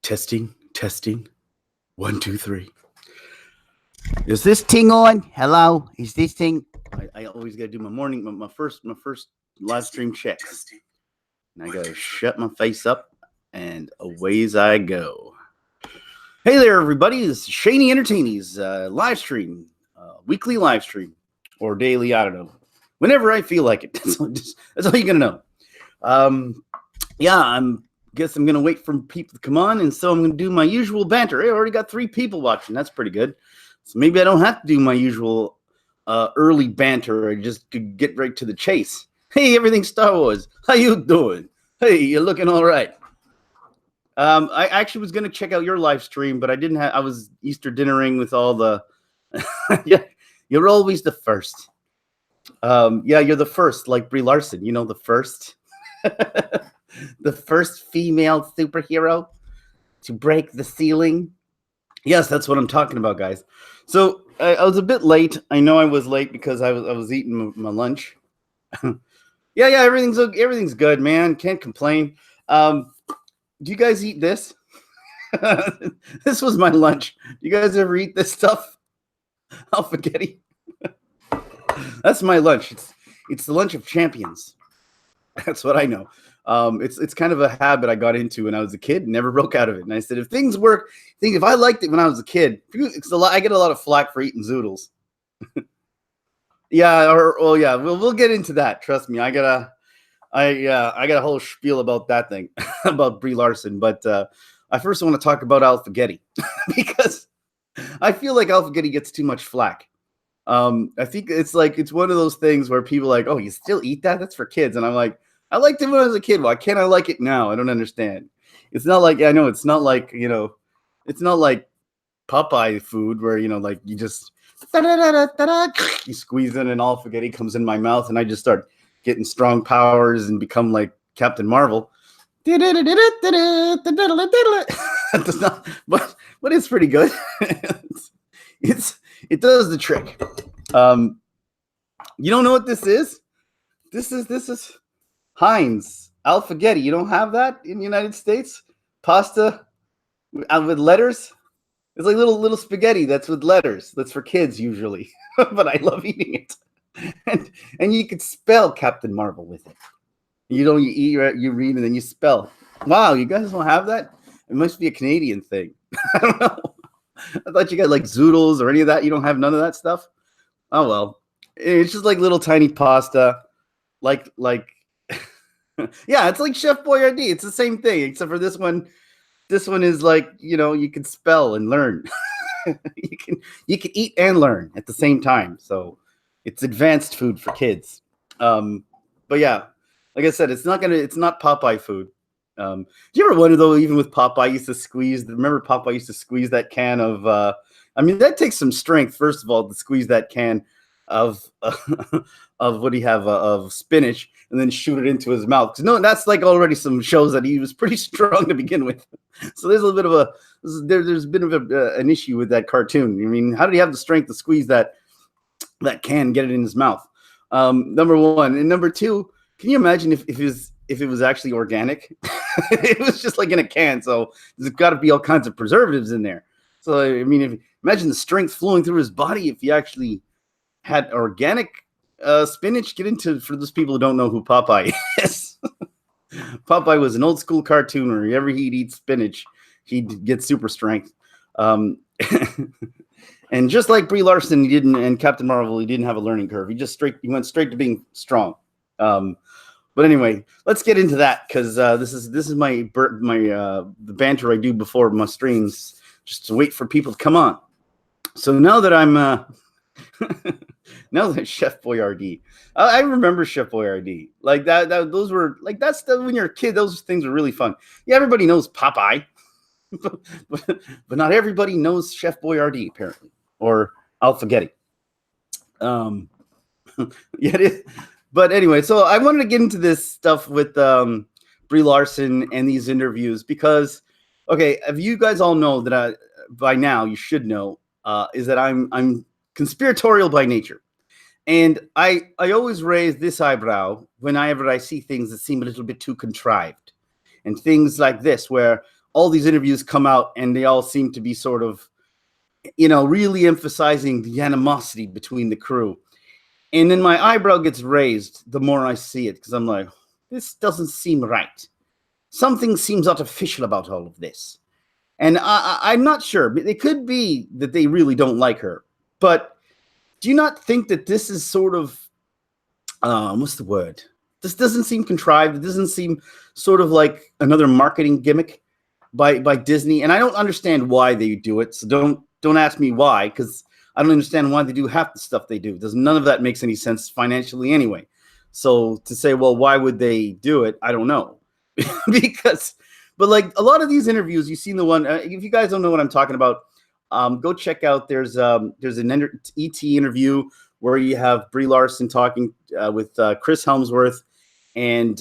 Testing, testing. 1, 2, 3. Is this thing on? Hello? Is this thing? I always gotta do my first live stream checks. And I gotta shut my face up and aways I go. Hey there, everybody. This is Shaney Entertaining's live stream, weekly live stream, or daily, I don't know. Whenever I feel like it. That's all you're gonna know. Guess I'm gonna wait for people to come on, and so I'm gonna do my usual banter. I already got 3 people watching. That's pretty good. So maybe I don't have to do my usual early banter. I just could get right to the chase. Hey, everything Star Wars. How you doing? Hey, you're looking all right. I actually was gonna check out your live stream, but I didn't have. I was Easter dinnering with all the. Yeah, you're always the first. Yeah, you're the first, like Brie Larson. You know, the first. The first female superhero to break the ceiling. Yes, that's what I'm talking about, guys. So I was a bit late. I know I was late because I was eating my lunch. yeah, everything's good, man. Can't complain. Do you guys eat this? This was my lunch. Do you guys ever eat this stuff? Alphagetti. That's my lunch. It's the lunch of champions. That's what I know. It's kind of a habit I got into when I was a kid and never broke out of it. And I said, if things work, if I liked it when I was a kid, I get a lot of flack for eating zoodles. We'll get into that. Trust me, I got a whole spiel about that thing about Brie Larson. But I first want to talk about Alphagetti because I feel like Alphagetti gets too much flack. I think it's one of those things where people are like, oh, you still eat that? That's for kids. And I'm like, I liked it when I was a kid. Why can't I like it now? I don't understand. It's not like, I know it's not like, it's not like Popeye food where, like you just, you squeeze in and Alphagetti comes in my mouth and I just start getting strong powers and become like Captain Marvel. It does not, but it's pretty good. It does the trick. You don't know what this is? This is Heinz Alphagetti. You don't have that in the United States? Pasta with letters? It's like little spaghetti that's with letters. That's for kids usually, but I love eating it. And you could spell Captain Marvel with it. You eat, you read, and then you spell. Wow, you guys don't have that? It must be a Canadian thing. I don't know. I thought you got like zoodles or any of that. You don't have none of that stuff? Oh, well. It's just like little tiny pasta. Like yeah, it's like Chef Boyardee. It's the same thing, except for this one. This one is like, you can spell and learn. you can eat and learn at the same time. So it's advanced food for kids. But yeah, like I said, it's not Popeye food. Do you ever wonder though, even with Popeye used to squeeze, remember Popeye used to squeeze that can of, that takes some strength, first of all, to squeeze that can of what do you have, of spinach and then shoot it into his mouth. No, that's like already some shows that he was pretty strong to begin with. So there's a little bit of there's been an issue with that cartoon. I mean, how did he have the strength to squeeze that can, get it in his mouth? Number one. And number two, can you imagine if it was actually organic? It was just like in a can, so there's got to be all kinds of preservatives in there. So I mean, imagine the strength flowing through his body if he actually had organic spinach. For those people who don't know who Popeye is. Popeye was an old school cartoon where whenever he'd eat spinach, he'd get super strength. And just like Brie Larson, and Captain Marvel, he didn't have a learning curve. He went straight to being strong. But anyway, let's get into that because this is my the banter I do before my streams, just to wait for people to come on. So now that I'm now that Chef Boyardee, I remember Chef Boyardee, like that. Those were like that's when you're a kid. Those things were really fun. Yeah, everybody knows Popeye, but not everybody knows Chef Boyardee apparently, or Alphagetti. Yeah, it is. But anyway, so I wanted to get into this stuff with Brie Larson and these interviews because, okay, if you guys all know that by now you should know is that I'm conspiratorial by nature, and I always raise this eyebrow whenever I see things that seem a little bit too contrived, and things like this where all these interviews come out and they all seem to be sort of, really emphasizing the animosity between the crew. And then my eyebrow gets raised the more I see it, because I'm like, this doesn't seem right. Something seems artificial about all of this. And I'm not sure. It could be that they really don't like her. But do you not think that this is sort of, what's the word? This doesn't seem contrived. It doesn't seem sort of like another marketing gimmick by Disney. And I don't understand why they do it. So don't ask me why, because I don't understand why they do half the stuff they do. None of that makes any sense financially anyway. So to say, well, why would they do it? I don't know. But like a lot of these interviews, you've seen the one, if you guys don't know what I'm talking about, go check out, there's an ET interview where you have Brie Larson talking with Chris Helmsworth and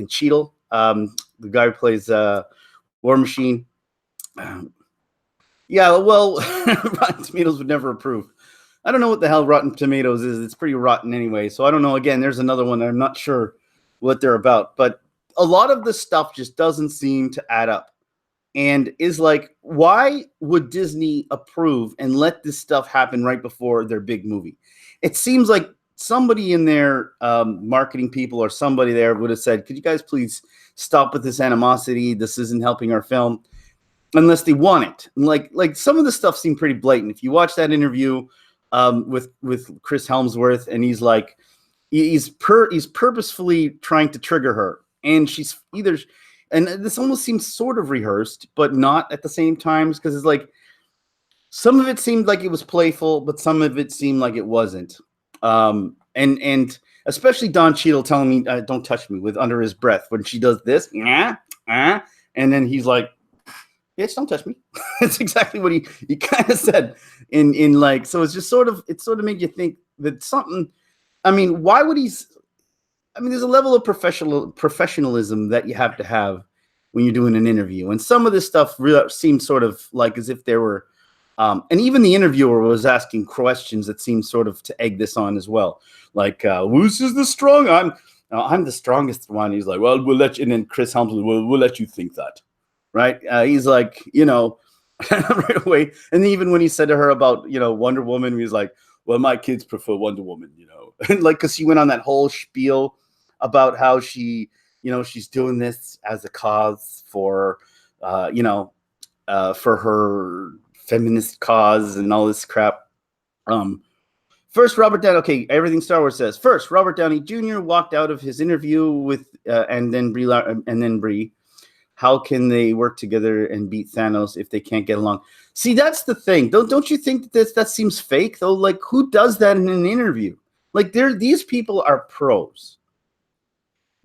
Cheadle, the guy who plays War Machine. Yeah, well, Rotten Tomatoes would never approve. I don't know what the hell Rotten Tomatoes is. It's pretty rotten anyway. So I don't know. Again, there's another one that I'm not sure what they're about. But a lot of the stuff just doesn't seem to add up. And is like, why would Disney approve and let this stuff happen right before their big movie? It seems like somebody in their marketing people or somebody there would have said, could you guys please stop with this animosity? This isn't helping our film. Unless they want it. Like some of the stuff seemed pretty blatant. If you watch that interview with Chris Helmsworth, and he's like, he's purposefully trying to trigger her, and she's either, and this almost seems sort of rehearsed, but not at the same time, because it's like some of it seemed like it was playful, but some of it seemed like it wasn't. And especially Don Cheadle telling me, "Don't touch me," with under his breath when she does this, and then he's like, bitch, don't touch me. It's exactly what he kind of said in like, so it's just sort of made you think that something, I mean, why would there's a level of professionalism that you have to have when you're doing an interview. And some of this stuff really seemed sort of like as if there were, and even the interviewer was asking questions that seemed sort of to egg this on as well. Like, who's is the strong? I'm the strongest one. He's like, well, we'll let you, and then Chris Helmsworth, we'll let you think that. Right. He's like, right away. And even when he said to her about, Wonder Woman, he was like, well, my kids prefer Wonder Woman, and like, because she went on that whole spiel about how she, she's doing this as a cause for, for her feminist cause and all this crap. First, Robert Downey. Okay, everything Star Wars says. First, Robert Downey Jr. walked out of his interview with, and then Brie. How can they work together and beat Thanos if they can't get along? See, that's the thing. Don't you think that seems fake though? Like, who does that in an interview? Like, these people are pros.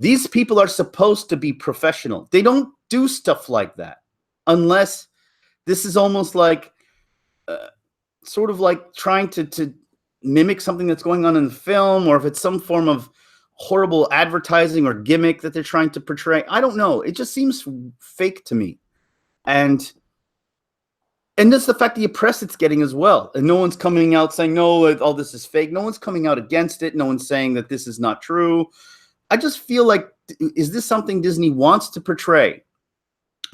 These people are supposed to be professional. They don't do stuff like that unless this is almost like, sort of like trying to mimic something that's going on in the film, or if it's some form of horrible advertising or gimmick that they're trying to portray. I don't know. It just seems fake to me. And that's the fact the press it's getting as well. And no one's coming out saying, no, all this is fake. No one's coming out against it. No one's saying that this is not true. I just feel like, is this something Disney wants to portray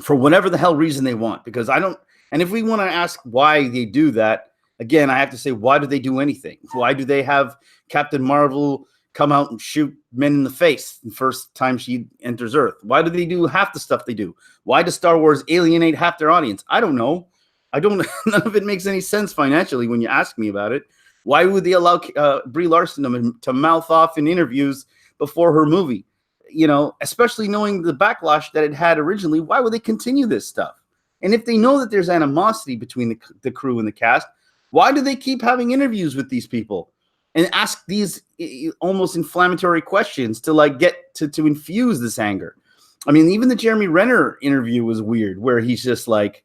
for whatever the hell reason they want? Because I don't, and if we want to ask why they do that, again, I have to say, why do they do anything? Why do they have Captain Marvel come out and shoot men in the face the first time she enters Earth? Why do they do half the stuff they do? Why does Star Wars alienate half their audience? I don't know. None of it makes any sense financially when you ask me about it. Why would they allow Brie Larson to mouth off in interviews before her movie? Especially knowing the backlash that it had originally, why would they continue this stuff? And if they know that there's animosity between the crew and the cast, why do they keep having interviews with these people and ask these almost inflammatory questions to like get to infuse this anger? I mean, even the Jeremy Renner interview was weird, where he's just like,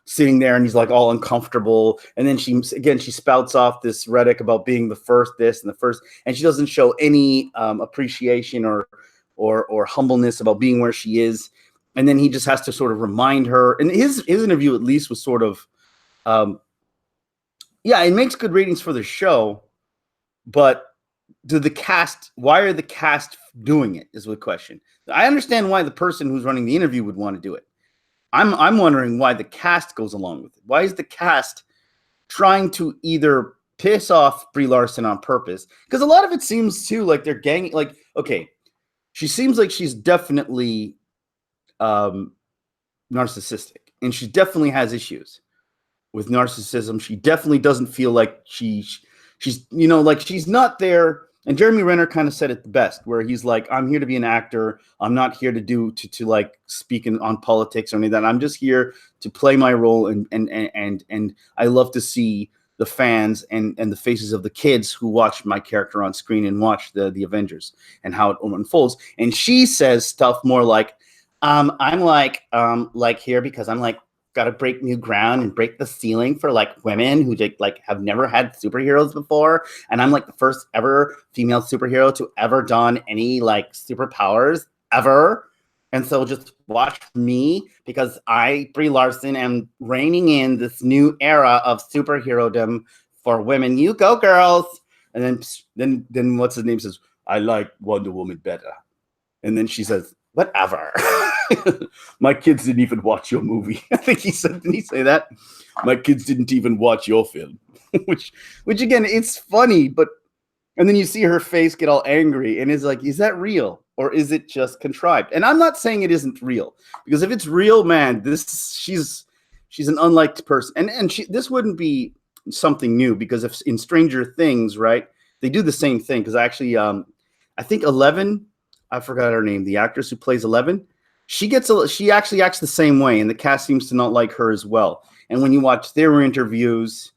sitting there and he's like all uncomfortable. And then she spouts off this rhetoric about being the first this and the first, and she doesn't show any appreciation or humbleness about being where she is. And then he just has to sort of remind her. And his interview at least was sort of, it makes good ratings for the show, but why are the cast doing it is the question. I understand why the person who's running the interview would want to do it. I'm wondering why the cast goes along with it. Why is the cast trying to either piss off Brie Larson on purpose? Because a lot of it seems too like they're ganging. Like, okay, she seems like she's definitely narcissistic, and she definitely has issues with narcissism. She definitely doesn't feel like she's like she's not there. And Jeremy Renner kind of said it the best, where he's like, I'm here to be an actor. I'm not here to like speak on politics or any of that. I'm just here to play my role. And I love to see the fans and the faces of the kids who watch my character on screen and watch the Avengers and how it unfolds. And she says stuff more like, I'm like here because I'm like, got to break new ground and break the ceiling for like women who like have never had superheroes before, and I'm like the first ever female superhero to ever don any like superpowers ever, and so just watch me because I, Brie Larson, am reigning in this new era of superherodom for women. You go, girls. And then what's his name says, I like Wonder Woman better, and then she says, whatever. My kids didn't even watch your movie. I think he said, didn't he say that? My kids didn't even watch your film. which again, it's funny, but and then you see her face get all angry and it's like, is that real or is it just contrived? And I'm not saying it isn't real, because if it's real, man, she's an unliked person. And this wouldn't be something new, because if in Stranger Things, right, they do the same thing. Because actually, I think 11, I forgot her name, the actress who plays 11, she actually acts the same way, and the cast seems to not like her as well. And when you watch their interviews,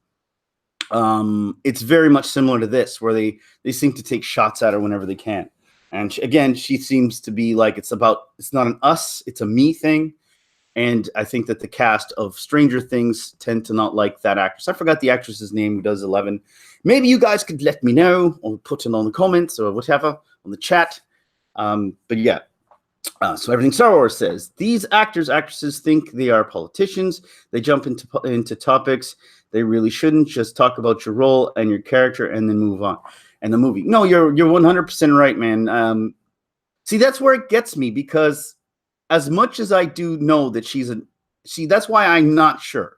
it's very much similar to this, where they seem to take shots at her whenever they can. And she seems to be like, it's not an us, it's a me thing. And I think that the cast of Stranger Things tend to not like that actress. I forgot the actress's name who does 11. Maybe you guys could let me know or put it on the comments or whatever on the chat. But yeah. So everything Star Wars says, these actresses think they are politicians. They jump into topics they really shouldn't. Just talk about your role and your character and then move on. And the movie. No, you're 100% right, man. See, that's where it gets me, because as much as I do know that that's why I'm not sure,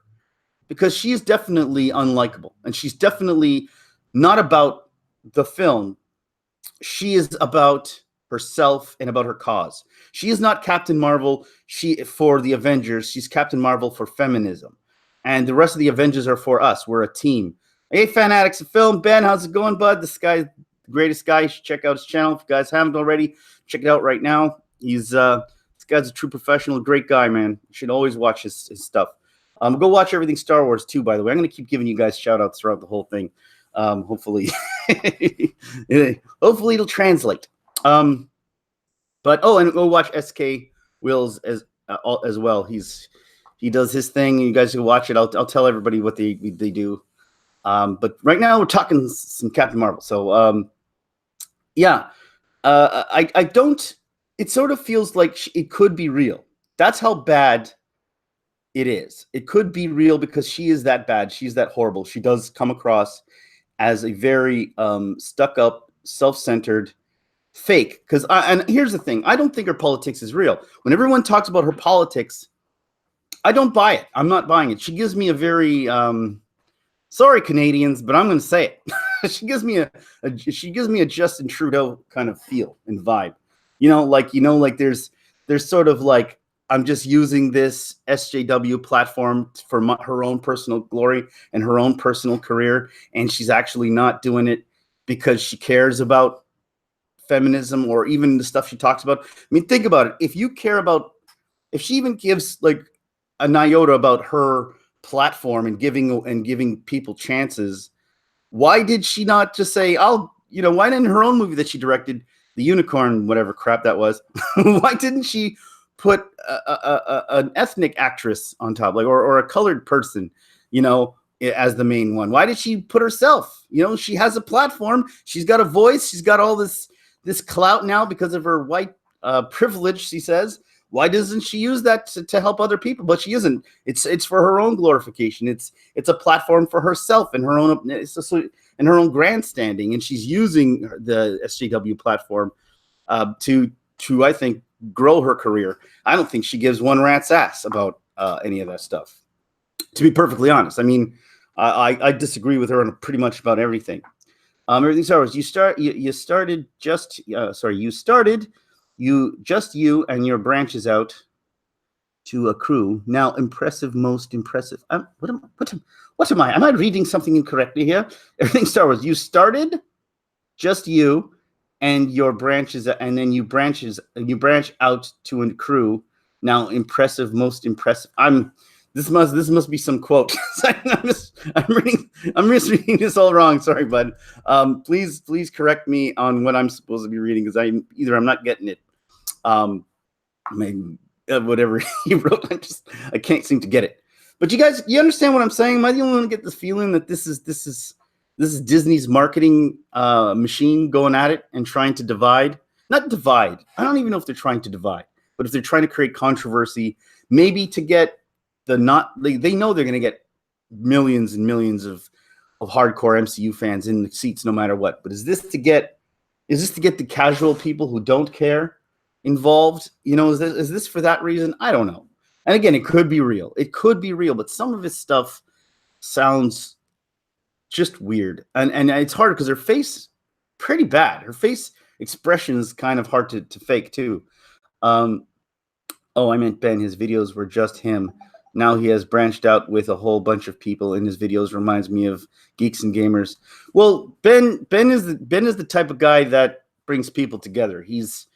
because she is definitely unlikable, and she's definitely not about the film. She is about herself and about her cause. She is not Captain Marvel for the Avengers. She's Captain Marvel for feminism. And the rest of the Avengers are for us. We're a team. Hey, fanatics of film. Ben, how's it going, bud? This guy's the greatest guy. You should check out his channel. If you guys haven't already, check it out right now. This guy's a true professional, great guy, man. You should always watch his stuff. Go watch everything Star Wars too, by the way. I'm going to keep giving you guys shout outs throughout the whole thing. Hopefully it'll translate. And go watch SK Wills as well. He does his thing. You guys can watch it. I'll tell everybody what they do. But right now we're talking some Captain Marvel. So I don't. It sort of feels like it could be real. That's how bad it is. It could be real because she is that bad. She's that horrible. She does come across as a very stuck up, self-centered fake. And here's the thing. I don't think her politics is real. When everyone talks about her politics, I don't buy it. I'm not buying it. She gives me a very sorry, Canadians, but I'm going to say it. She gives me a Justin Trudeau kind of feel and vibe. Like there's sort of like, I'm just using this SJW platform for her own personal glory and her own personal career, and she's actually not doing it because she cares about feminism or even the stuff she talks about. I mean, think about it. If she even gives like an iota about her platform and giving people chances, why did she not just say, why didn't her own movie that she directed, The Unicorn, whatever crap that was, why didn't she put an ethnic actress on top, like or a colored person, as the main one? Why did she put herself? She has a platform. She's got a voice. She's got all this clout now because of her white privilege, she says. Why doesn't she use that to help other people? But she isn't. It's for her own glorification. It's a platform for herself and her own grandstanding, and she's using the SJW platform to I think grow her career. I don't think she gives one rat's ass about any of that stuff. To be perfectly honest, I mean, I disagree with her on pretty much about everything. Everything Star Wars. You started you and your branches out to a crew. Now impressive, most impressive. What am I? Am I reading something incorrectly here? Everything Star Wars. You started just you and your branches, and then you branch out to a crew. Now impressive, most impressive. This must be some quote. I'm misreading this all wrong. Sorry, bud. Please correct me on what I'm supposed to be reading, because I'm not getting it. Maybe whatever he wrote, I can't seem to get it. But you understand what I'm saying? Am I the only one to get this feeling that this is Disney's marketing machine going at it and trying to divide? Not divide. I don't even know if they're trying to divide, but if they're trying to create controversy, maybe to get they know they're going to get millions and millions of hardcore MCU fans in the seats no matter what. But is this to get the casual people who don't care involved? Is this for that reason? I don't know. And again, it could be real. But some of his stuff sounds just weird. And it's hard because her face pretty bad. Her face expression is kind of hard to fake too. I meant Ben. His videos were just him. Now he has branched out with a whole bunch of people in his videos. Reminds me of Geeks and Gamers. Well, Ben is the type of guy that brings people together. He's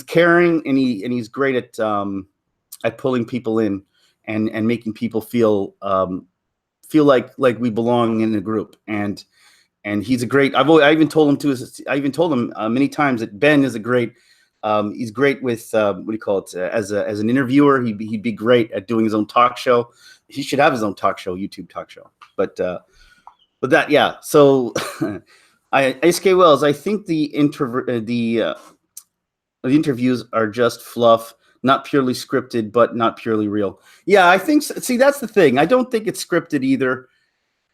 caring, and he's great at pulling people in and making people feel like we belong in a group. And he's a great. I even told him many times that Ben is a great. He's great with what do you call it? As an interviewer, he'd be great at doing his own talk show. He should have his own talk show, YouTube talk show. But that, yeah. So, S.K. Wells, I think the interviews are just fluff, not purely scripted, but not purely real. Yeah, I think. See, that's the thing. I don't think it's scripted either.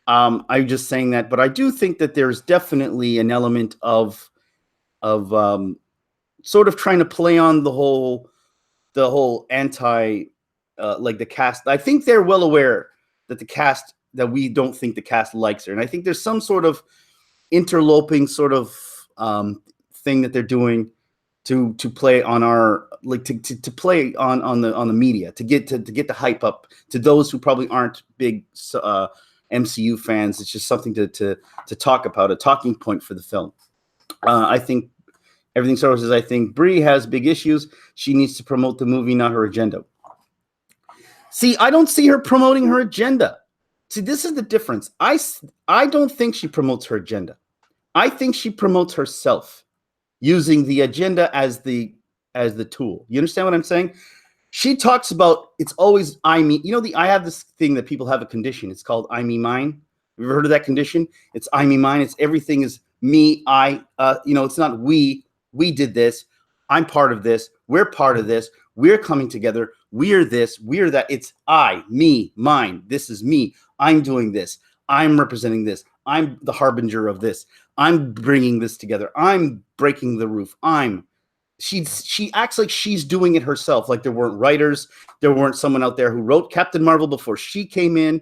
I'm just saying that, but I do think that there's definitely an element of sort of trying to play on the whole anti, like the cast. I think they're well aware that that we don't think the cast likes her. And I think there's some sort of interloping sort of thing that they're doing to play on our, like to play on the media, to get the hype up to those who probably aren't big MCU fans. It's just something to talk about, a talking point for the film. I think Everything Star Wars says, I think Brie has big issues. She needs to promote the movie, not her agenda. See, I don't see her promoting her agenda. See, this is the difference. I don't think she promotes her agenda. I think she promotes herself, using the agenda as the tool. You understand what I'm saying? She talks about, it's always I, me. I have this thing that people have a condition. It's called I, me, mine. Have you ever heard of that condition? It's I, me, mine. It's everything is me, I. It's not we did this. I'm part of this. We're part of this. We're coming together. We're this. We're that. It's I, me, mine. This is me. I'm doing this. I'm representing this. I'm the harbinger of this. I'm bringing this together. I'm breaking the roof. She acts like she's doing it herself. Like there weren't writers. There weren't someone out there who wrote Captain Marvel before she came in.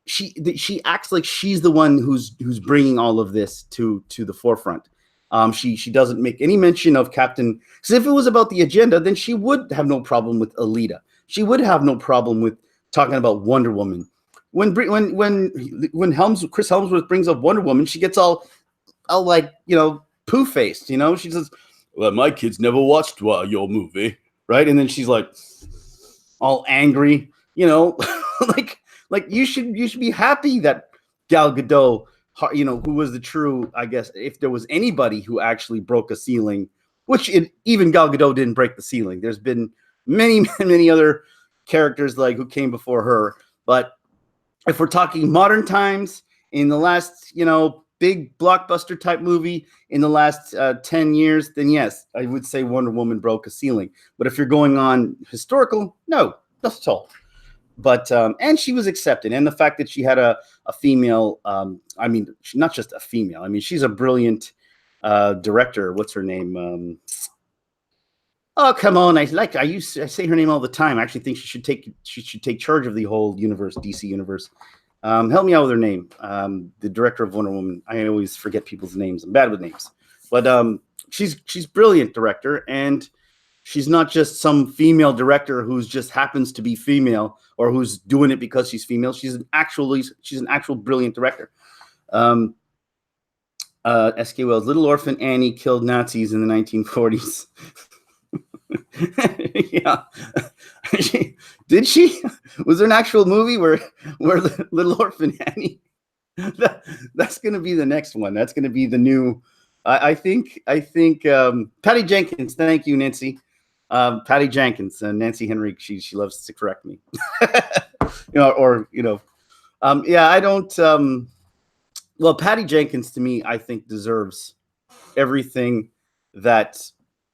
She acts like she's the one who's bringing all of this to the forefront. She doesn't make any mention of Captain, because if it was about the agenda, then she would have no problem with Alita. She would have no problem with talking about Wonder Woman. When Chris Helmsworth brings up Wonder Woman, she gets all like, poo faced. She says, "Well, my kids never watched your movie," right? And then she's like, all angry, like you should be happy that Gal Gadot, who was the true, I guess, if there was anybody who actually broke a ceiling, which even Gal Gadot didn't break the ceiling. There's been many, many other characters like who came before her. But if we're talking modern times, in the last, big blockbuster type movie in the last 10 years, then yes, I would say Wonder Woman broke a ceiling. But if you're going on historical, no, not at all. But and she was accepted, and the fact that she had a female, not just a female. I mean, she's a brilliant director. What's her name? Oh, come on! I say her name all the time. I actually think she should take charge of the whole universe, DC universe. Help me out with her name. The director of Wonder Woman. I always forget people's names. I'm bad with names, but she's brilliant director, and she's not just some female director who's just happens to be female or who's doing it because she's female. She's an actual brilliant director. S.K. Wells, Little Orphan Annie killed Nazis in the 1940s. Yeah. Did she? Was there an actual movie where Little Orphan Annie? That's going to be the next one. That's going to be the new. I think. Patty Jenkins. Thank you, Nancy. Patty Jenkins and Nancy Henry. She loves to correct me. Yeah. I don't. Well, Patty Jenkins to me, I think deserves everything that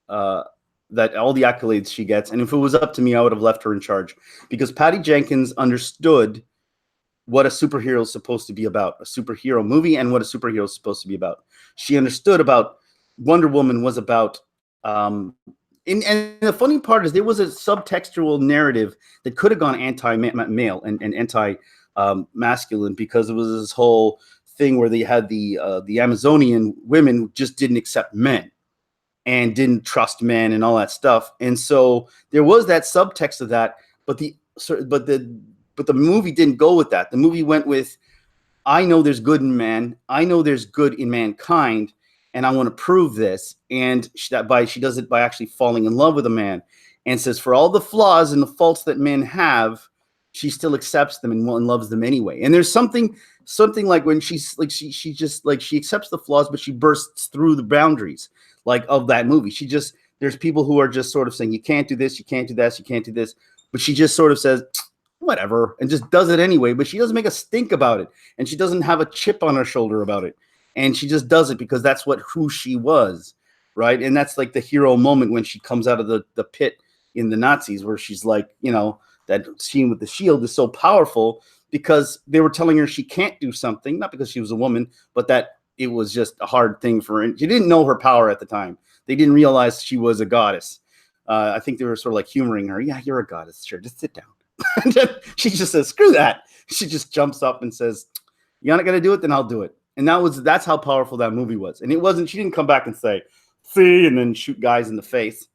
all the accolades she gets. And if it was up to me, I would have left her in charge, because Patty Jenkins understood what a superhero is supposed to be about, a superhero movie, and what a superhero is supposed to be about. She understood about Wonder Woman was about, and the funny part is there was a subtextual narrative that could have gone anti-male and anti-masculine, because it was this whole thing where they had the Amazonian women just didn't accept men and didn't trust men and all that stuff. And so there was that subtext of that, but the movie didn't go with that. The movie went with, I know there's good in man. I know there's good in mankind, and I want to prove this. And she does it by actually falling in love with a man, and says for all the flaws and the faults that men have, she still accepts them and loves them anyway. And there's something like when she's like, she just like, she accepts the flaws, but she bursts through the boundaries like of that movie. There's people who are just sort of saying, you can't do this, you can't do this, you can't do this. But she just sort of says, whatever, and just does it anyway. But she doesn't make a stink about it. And she doesn't have a chip on her shoulder about it. And she just does it because that's who she was. Right. And that's like the hero moment when she comes out of the pit in the Nazis, where she's like, that scene with the shield is so powerful because they were telling her she can't do something, not because she was a woman, but that it was just a hard thing for her. She didn't know her power at the time. They didn't realize she was a goddess. I think they were sort of like humoring her. Yeah, you're a goddess. Sure, just sit down. And then she just says, screw that. She just jumps up and says, you're not going to do it? Then I'll do it. And that's how powerful that movie was. And she didn't come back and say, see, and then shoot guys in the face.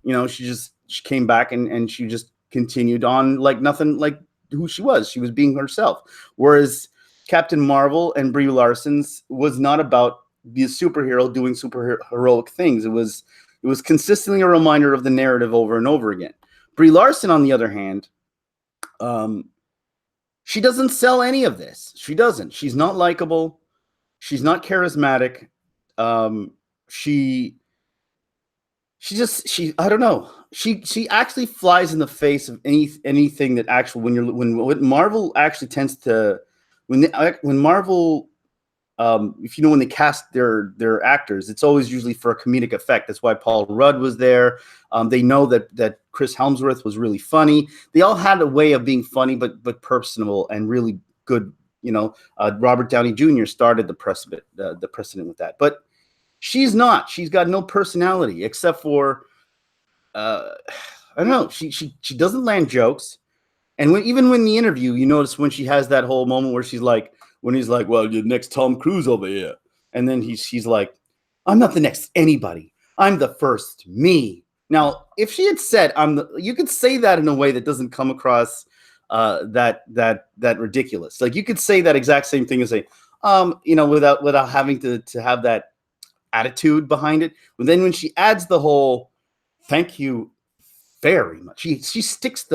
She came back and she just continued on like nothing, like who she was. She was being herself. Whereas Captain Marvel and Brie Larson's was not about the superhero doing super heroic things. It was consistently a reminder of the narrative over and over again. Brie Larson, on the other hand, she doesn't sell any of this. She doesn't. She's not likable. She's not charismatic. She I don't know. She actually flies in the face of anything that actually when Marvel actually tends to when Marvel if when they cast their actors, it's always usually for a comedic effect. That's why Paul Rudd was there. They know that Chris Hemsworth was really funny. They all had a way of being funny, but personable and really good. Robert Downey Jr. started the precedent with that, but she's not. She's got no personality except for I don't know. She doesn't land jokes, and even when the interview, you notice when she has that whole moment where she's like, when he's like, well, you're next Tom Cruise over here. And then she's like, I'm not the next anybody. I'm the first me. Now, if she had said, you could say that in a way that doesn't come across that ridiculous. Like you could say that exact same thing and say, without having to have that attitude behind it. But then when she adds the whole, thank you very much. She sticks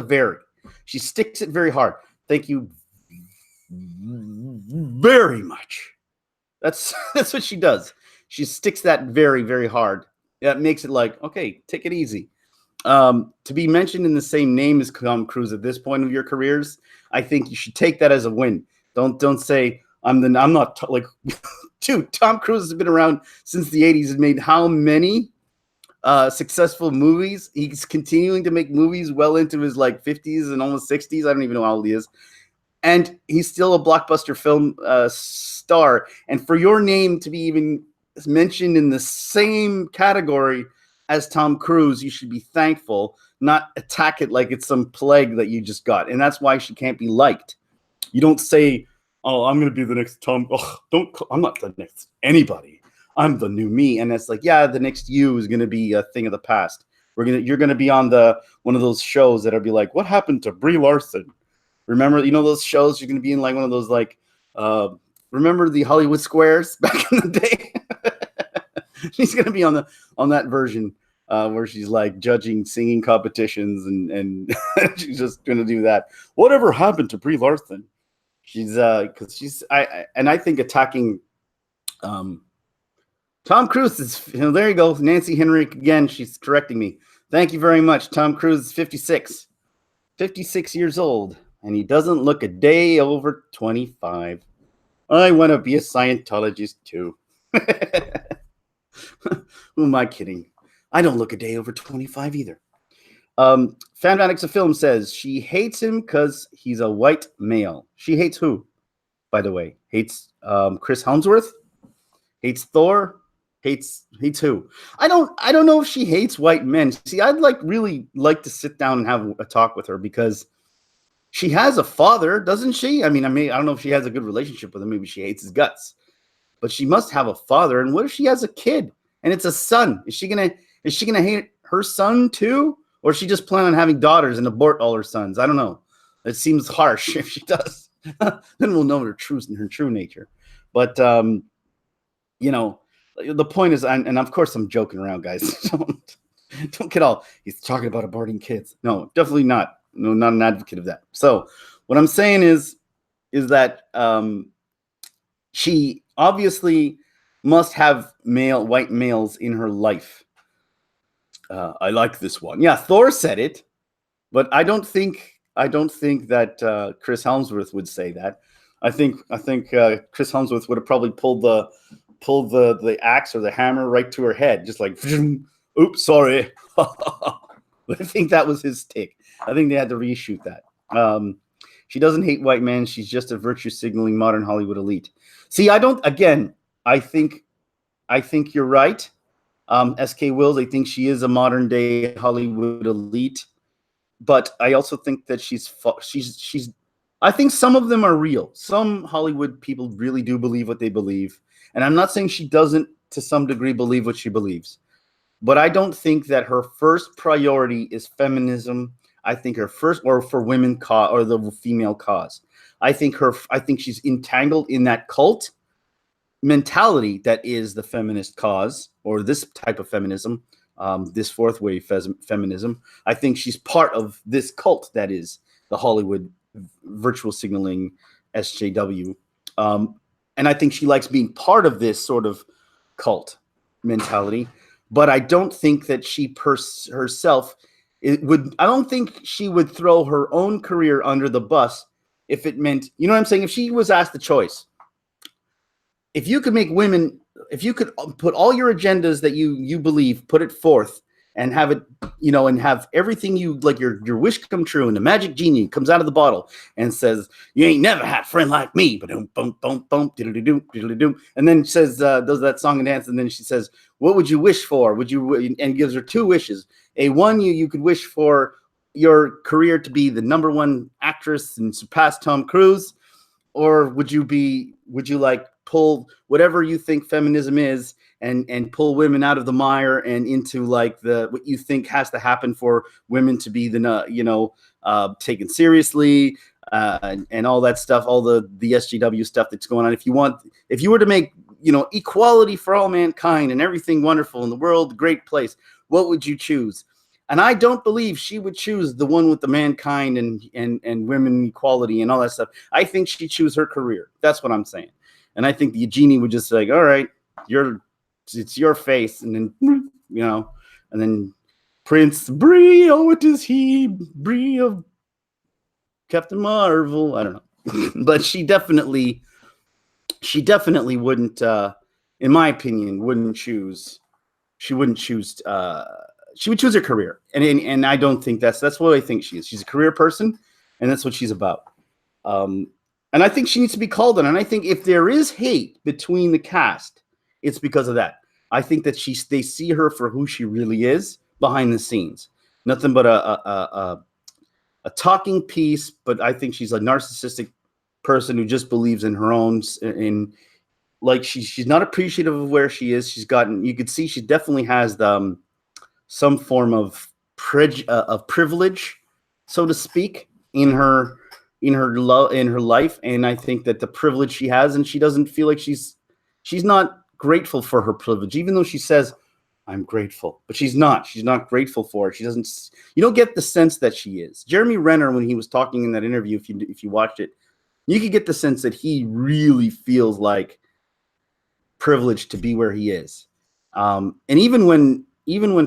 she sticks it very hard. Thank you very much. That's what she does. She sticks that very, very hard. That makes it like, okay, take it easy. To be mentioned in the same name as Tom Cruise at this point of your careers, I think you should take that as a win. Don't say I'm not like, dude. Tom Cruise has been around since the 80s and made how many successful movies? He's continuing to make movies well into his like 50s and almost 60s. I don't even know how old he is. And he's still a blockbuster film star. And for your name to be even mentioned in the same category as Tom Cruise, you should be thankful, not attack it like it's some plague that you just got. And that's why she can't be liked. You don't say, "Oh, I'm going to be the next Tom." Oh, I'm not the next anybody. I'm the new me. And it's like, yeah, the next you is going to be a thing of the past. You're going to be on one of those shows that'll be like, what happened to Brie Larson? Remember, those shows? You're going to be in like one of those like, remember the Hollywood Squares back in the day? She's going to be on that version where she's like judging singing competitions and she's just going to do that. Whatever happened to Brie Larson? She's because I think attacking Tom Cruise is, there you go. Nancy Henrik again. She's correcting me. Thank you very much. Tom Cruise is 56 years old, and he doesn't look a day over 25. I want to be a Scientologist too. Who am I kidding? I don't look a day over 25 either. Fanatics of Film says she hates him because he's a white male. She hates who, by the way? Hates Chris Hemsworth? Hates Thor? Hates who? I don't know if she hates white men. See, I'd really like to sit down and have a talk with her because she has a father, doesn't she? I don't know if she has a good relationship with him. Maybe she hates his guts, but she must have a father. And what if she has a kid and it's a son? Is she gonna hate her son too, or is she just planning on having daughters and abort all her sons? I don't know. It seems harsh if she does. Then we'll know her true nature. But the point is, and of course I'm joking around, guys. Don't get all, he's talking about aborting kids. No, definitely not. No, not an advocate of that. So what I'm saying is that she obviously must have white males in her life. I like this one. Yeah, Thor said it, but I don't think that Chris Hemsworth would say that. I think Chris Hemsworth would have probably pulled the axe or the hammer right to her head, just like, oops, sorry. I think that was his take. I think they had to reshoot that. She doesn't hate white men. She's just a virtue signaling modern Hollywood elite. See, I think you're right. SK Wills, I think she is a modern day Hollywood elite, but I also think that she's I think some of them are real. Some Hollywood people really do believe what they believe. And I'm not saying she doesn't, to some degree, believe what she believes. But I don't think that her first priority is feminism. I think her first, or for women or the female cause. I think she's entangled in that cult mentality that is the feminist cause, or this type of feminism, this fourth wave feminism. I think she's part of this cult that is the Hollywood virtual signaling SJW. And I think she likes being part of this sort of cult mentality. But I don't think that she herself would. I don't think she would throw her own career under the bus if it meant, you know what I'm saying? If she was asked the choice, if you could make women, if you could put all your agendas that you believe, put it forth and have it, and have everything you like, your wish come true, and the magic genie comes out of the bottle and says, "You ain't never had a friend like me," but boom, boom, boom, diddly-doo, and then says, does that song and dance, and then she says, "What would you wish for?" And gives her two wishes. One, you could wish for your career to be the #1 actress and surpass Tom Cruise, or would you like pull whatever you think feminism is and pull women out of the mire and into like what you think has to happen for women to be taken seriously, and all that stuff, all the SJW stuff that's going on. If you were to make equality for all mankind and everything wonderful in the world, the great place, what would you choose? And I don't believe she would choose the one with the mankind and women equality and all that stuff. I think she'd choose her career. That's what I'm saying. And I think the genie would just say, like, all right, it's your face. And then, and then Prince Brie, oh, it is he, Brie of Captain Marvel. I don't know. But she definitely wouldn't, in my opinion, wouldn't choose. She wouldn't choose. She would choose her career, and I don't think that's what I think she is. She's a career person, and that's what she's about. And I think she needs to be called on. And I think if there is hate between the cast, it's because of that. I think that they see her for who she really is behind the scenes. Nothing but a talking piece, but I think she's a narcissistic person who just believes in her own in like she's not appreciative of where she is. You could see she definitely has some form of privilege, so to speak, in her life, and I think that the privilege she has, and she doesn't feel like she's not grateful for her privilege, even though she says I'm grateful, but she's not grateful for it. She doesn't. You don't get the sense that she is. Jeremy Renner, when he was talking in that interview, if you watched it, you could get the sense that he really feels like privileged to be where he is. And even when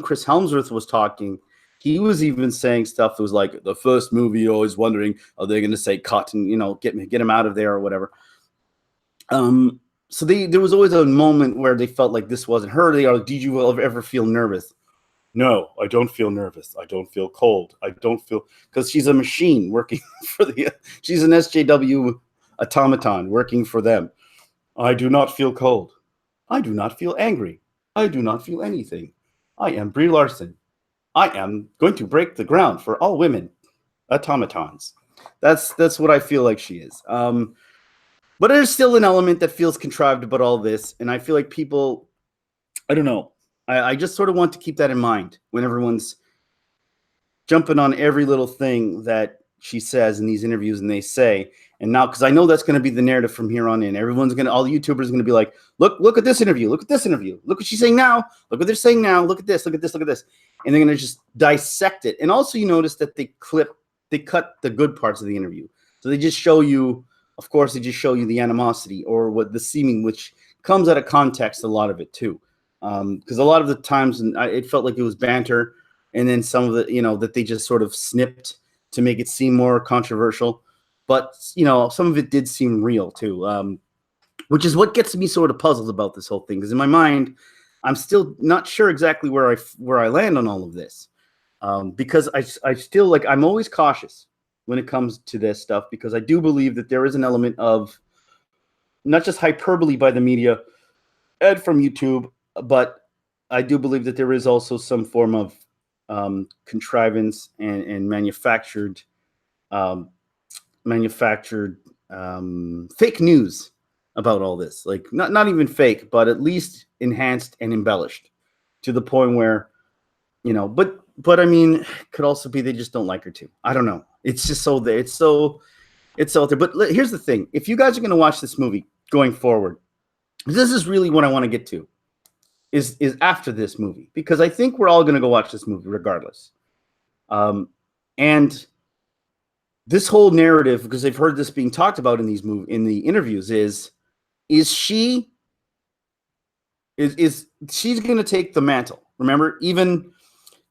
Chris Helmsworth was talking, he was even saying stuff that was like, the first movie, always wondering, are they going to say cut and, get him out of there or whatever. So there was always a moment where they felt like this wasn't her. They are like, did you ever feel nervous? No, I don't feel nervous. I don't feel cold. I don't feel, because she's a machine working she's an SJW automaton working for them. I do not feel cold. I do not feel angry. I do not feel anything. I am Brie Larson. I am going to break the ground for all women automatons. That's what I feel like she is. But there's still an element that feels contrived about all this, and I feel like people, I don't know. I just sort of want to keep that in mind when everyone's jumping on every little thing that she says in these interviews, and they say, and now, because I know that's going to be the narrative from here on in. All the YouTubers are going to be like, look at this interview. Look at this interview. Look what she's saying now. Look what they're saying now. Look at this. Look at this. Look at this. And they're going to just dissect it. And also, you notice that they cut the good parts of the interview. So they just show you, of course, they just show you the animosity or what the seeming, which comes out of context, a lot of it too. Because a lot of the times it felt like it was banter, and then some of the, that they just sort of snipped to make it seem more controversial. But, some of it did seem real too, which is what gets me sort of puzzled about this whole thing. Because in my mind, I'm still not sure exactly where I land on all of this. Because I still, like, I'm always cautious when it comes to this stuff, because I do believe that there is an element of not just hyperbole by the media and from YouTube, but I do believe that there is also some form of contrivance and manufactured fake news about all this. Like not even fake, but at least enhanced and embellished to the point where, but I mean, could also be they just don't like her too. I don't know. It's just so there. It's out there. But here's the thing: if you guys are going to watch this movie going forward, this is really what I want to get to. Is after this movie, because I think we're all going to go watch this movie regardless. And this whole narrative, because I've heard this being talked about in the interviews, is she's going to take the mantle. Remember, even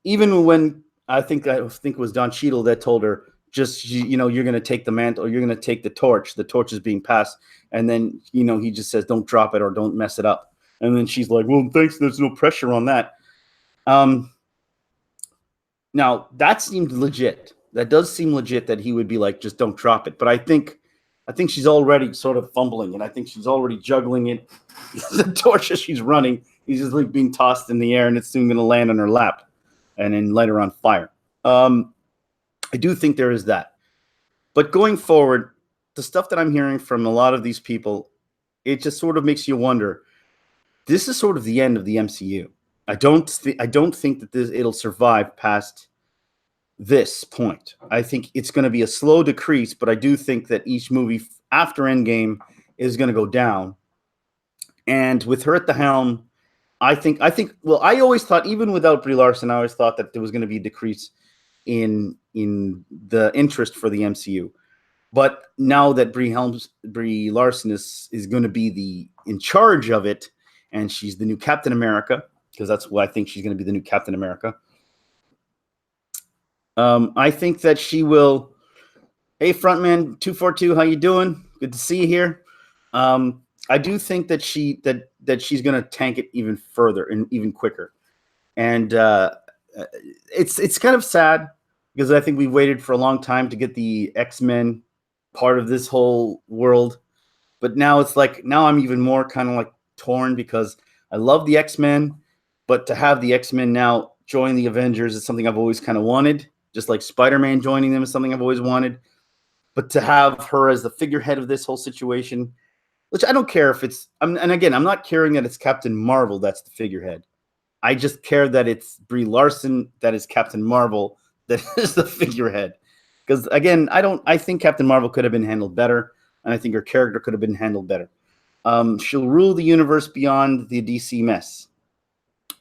when I think it was Don Cheadle that told her, you're going to take the mantle, or you're going to take the torch. The torch is being passed, and then he just says, "Don't drop it or don't mess it up." And then she's like, "Well, thanks. There's no pressure on that." Now that seemed legit. That does seem legit that he would be like, "Just don't drop it." But I think she's already sort of fumbling, and I think she's already juggling it. The torch as she's running, he's just like being tossed in the air, and it's soon going to land on her lap, and then light her on fire. I do think there is that. But going forward, the stuff that I'm hearing from a lot of these people, it just sort of makes you wonder. This is sort of the end of the MCU. I don't think that it'll survive past this point. I think it's going to be a slow decrease, but I do think that each movie after EndGame is going to go down. And with her at the helm, I think. Well, I always thought, even without Brie Larson, I always thought that there was going to be a decrease in the interest for the MCU. But now that Brie Larson is going to be in charge of it, and she's the new Captain America, because that's what I think she's going to be, the new Captain America. I think that she will. Hey, frontman 242, how you doing? Good to see you here. I do think that she's going to tank it even further and even quicker, and it's kind of sad because I think we waited for a long time to get the X-Men part of this whole world, but now it's like I'm even more kind of like torn, because I love the X-Men, but to have the X-Men now join the Avengers is something I've always kind of wanted. Just like Spider-Man joining them is something I've always wanted. But to have her as the figurehead of this whole situation, which I don't care if it's, and again, I'm not caring that it's Captain Marvel that's the figurehead. I just care that it's Brie Larson that is Captain Marvel that is the figurehead. Because again, I think Captain Marvel could have been handled better, and I think her character could have been handled better. She'll rule the universe beyond the DC mess.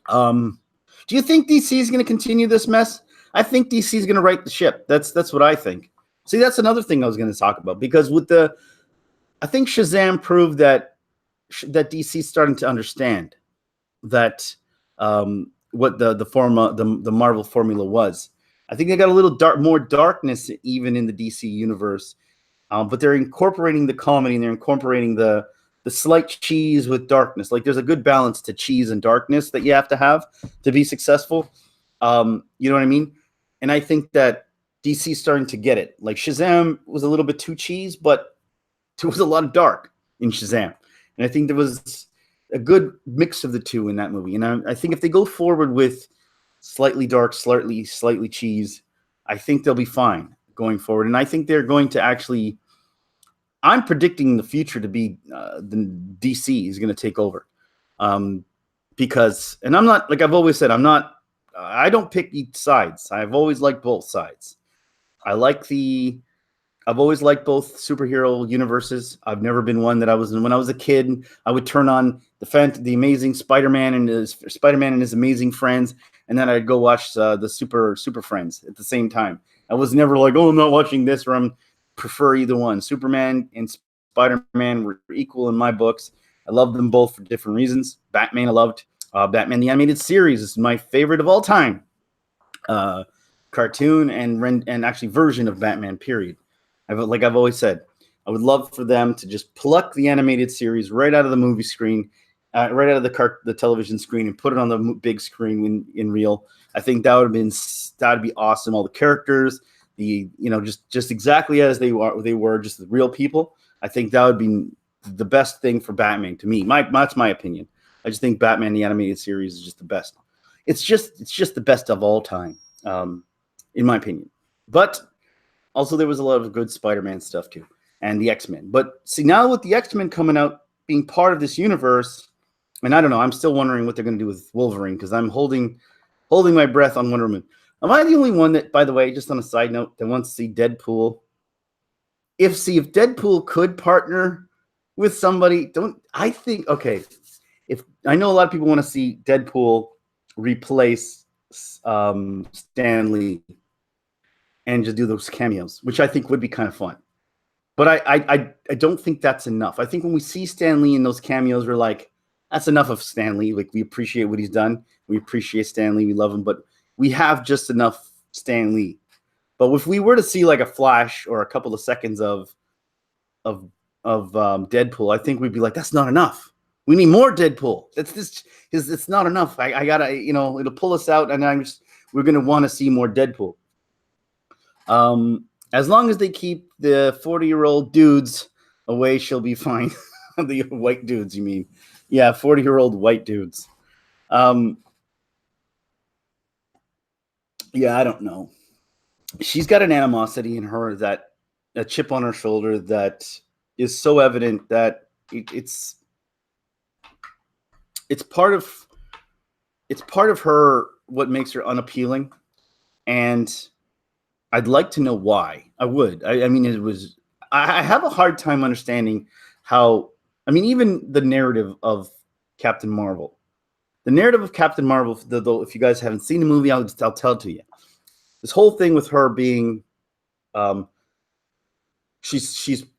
Do you think DC is going to continue this mess? I think DC is going to right the ship. That's what I think. See, that's another thing I was going to talk about, because I think Shazam proved that DC is starting to understand that what the Marvel formula was. I think they got a little more darkness even in the DC universe, but they're incorporating the comedy and they're incorporating the slight cheese with darkness. Like there's a good balance to cheese and darkness that you have to be successful. You know what I mean? And I think that DC's starting to get it. Like Shazam was a little bit too cheese, but there was a lot of dark in Shazam. And I think there was a good mix of the two in that movie. And I think if they go forward with slightly dark, slightly cheese, I think they'll be fine going forward. And I think they're going to actually, I'm predicting the future to be the DC is going to take over. Because, and I'm not, like I've always said, I don't pick each sides. I've always liked both sides. I've always liked both superhero universes. I've never been one that when I was a kid, I would turn on the Amazing Spider-Man and his Amazing Friends, and then I'd go watch the Super Friends at the same time. I was never like, oh, I'm not watching this, or I'm prefer either one. Superman and Spider-Man were equal in my books. I loved them both for different reasons. Batman, I loved. Batman the Animated Series is my favorite of all time. Cartoon and actually version of Batman, period. Like I've always said, I would love for them to just pluck the animated series right out of the movie screen, right out of the television screen, and put it on the big screen in real. I think that would be awesome. All the characters, just exactly as they were just the real people. I think that would be the best thing for Batman to me. That's my opinion. I just think Batman the Animated Series is just the best. It's just the best of all time, in my opinion. But also, there was a lot of good Spider-Man stuff too, and the X-Men. But see, now with the X-Men coming out, being part of this universe, and I don't know, I'm still wondering what they're going to do with Wolverine, because I'm holding my breath on Wonder Woman. Am I the only one that, by the way, just on a side note, that wants to see Deadpool? If Deadpool could partner with somebody, if I know a lot of people want to see Deadpool replace Stan Lee and just do those cameos, which I think would be kind of fun. But I don't think that's enough. I think when we see Stan Lee in those cameos, we're like, that's enough of Stan Lee. Like, we appreciate what he's done. We appreciate Stan Lee. We love him. But we have just enough Stan Lee. But if we were to see like a flash or a couple of seconds of Deadpool, I think we'd be like, that's not enough. We need more Deadpool. It's not enough. I gotta, it'll pull us out, and we're gonna want to see more Deadpool. As long as they keep the 40-year-old dudes away, she'll be fine. The white dudes, you mean? Yeah, 40-year-old white dudes. Yeah, I don't know. She's got an animosity in her, that a chip on her shoulder that is so evident that it's part of her, what makes her unappealing. And I'd like to know why. I would. I mean, I have a hard time understanding how, even the narrative of Captain Marvel. The narrative of Captain Marvel, though, if you guys haven't seen the movie, I'll tell it to you. This whole thing with her being, she's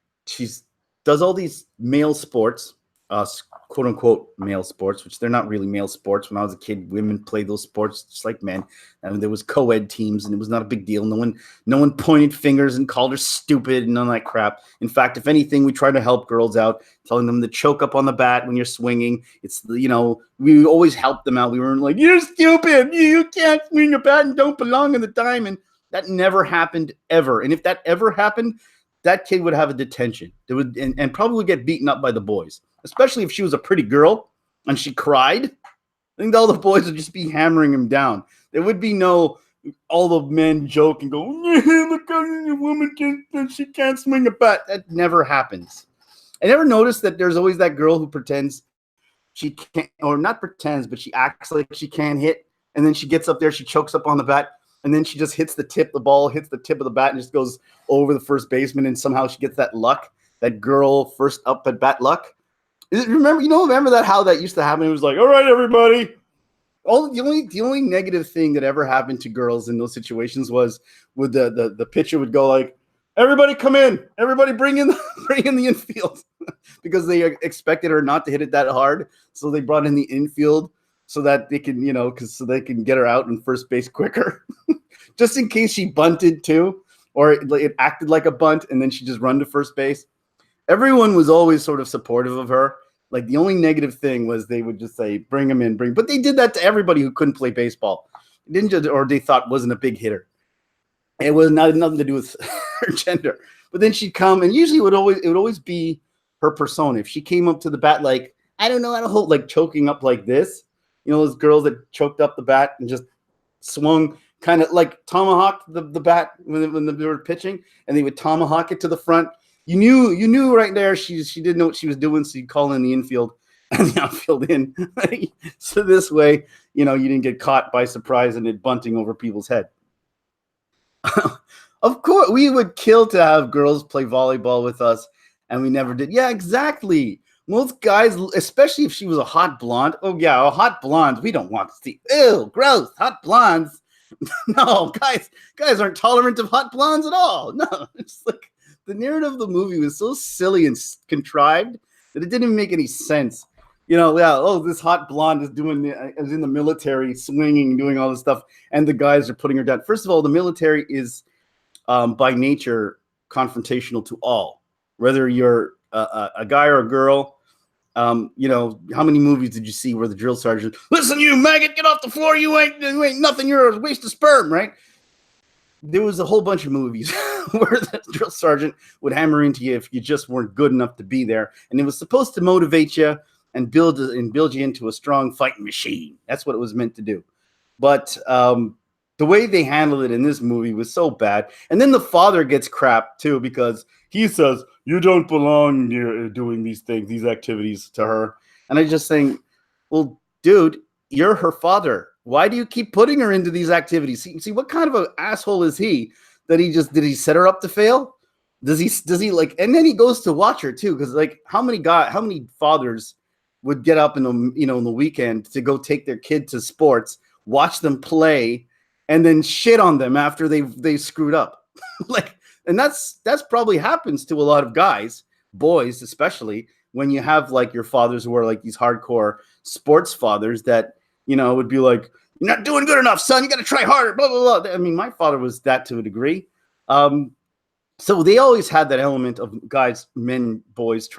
does all these male sports, quote unquote male sports, which they're not really male sports. When I was a kid, women played those sports just like men, and there was co-ed teams, and it was not a big deal. No one pointed fingers and called her stupid and none of that crap. In fact, if anything, we try to help girls out, telling them to choke up on the bat when you're swinging. It's, we always helped them out. We weren't like, you're stupid, you can't swing a bat and don't belong in the diamond. That never happened ever. And if that ever happened, that kid would have a detention. They would, and probably would get beaten up by the boys, especially if she was a pretty girl. and she cried, I think all the boys would just be hammering him down. There would be no all the men joke and go, look at the woman, she can't swing a bat. That never happens. I never noticed that there's always that girl who pretends she can't, or not pretends, but she acts like she can't hit. And then she gets up there, she chokes up on the bat, and then she just hits the ball hits the tip of the bat and just goes over the first baseman, and somehow she gets that luck, that girl first up at bat luck. Remember that how that used to happen? It was like, all right, everybody. The only negative thing that ever happened to girls in those situations was with the pitcher would go like, everybody come in, everybody bring in the infield, because they expected her not to hit it that hard, so they brought in the infield so that they can, so they can get her out in first base quicker, just in case she bunted too, or it acted like a bunt and then she just run to first base. Everyone was always sort of supportive of her. Like the only negative thing was they would just say, bring him in, but they did that to everybody who couldn't play baseball. Or they thought wasn't a big hitter. It was nothing to do with her gender. But then she'd come, and usually it would always be her persona. If she came up to the bat like, I don't know how to hold, like choking up like this, those girls that choked up the bat and just swung, kind of like tomahawked the bat when they were pitching, and they would tomahawk it to the front. You knew right there she didn't know what she was doing, so you'd call in the infield and the outfield in. So this way, you didn't get caught by surprise and it bunting over people's head. Of course, we would kill to have girls play volleyball with us, and we never did. Yeah, exactly. Most guys, especially if she was a hot blonde. Oh yeah, a hot blonde. We don't want to see. Ew, gross, hot blondes. No, guys aren't tolerant of hot blondes at all. No, it's like the narrative of the movie was so silly and contrived that it didn't even make any sense. This hot blonde is in the military, swinging, doing all this stuff, and the guys are putting her down. First of all, the military is by nature confrontational to all, whether you're a guy or a girl. How many movies did you see where the drill sergeant, listen, you maggot, get off the floor, you ain't nothing, you're a waste of sperm, right? There was a whole bunch of movies where the drill sergeant would hammer into you if you just weren't good enough to be there, and it was supposed to motivate you and build you into a strong fighting machine. That's what it was meant to do. But the way they handled it in this movie was so bad. And then the father gets crap too, because he says, you don't belong here doing these things, these activities to her. And I just think, well, dude, you're her father. Why do you keep putting her into these activities? See, what kind of an asshole is he that did he set her up to fail? Does he like, and then he goes to watch her too. Cause like how many fathers would get up in the weekend to go take their kid to sports, watch them play, and then shit on them after they screwed up. And that's probably happens to a lot of guys, boys especially, when you have like your fathers who are like these hardcore sports fathers that would be like, you're not doing good enough, son, you got to try harder, blah blah blah. I mean, my father was that to a degree. So they always had that element of guys, men, boys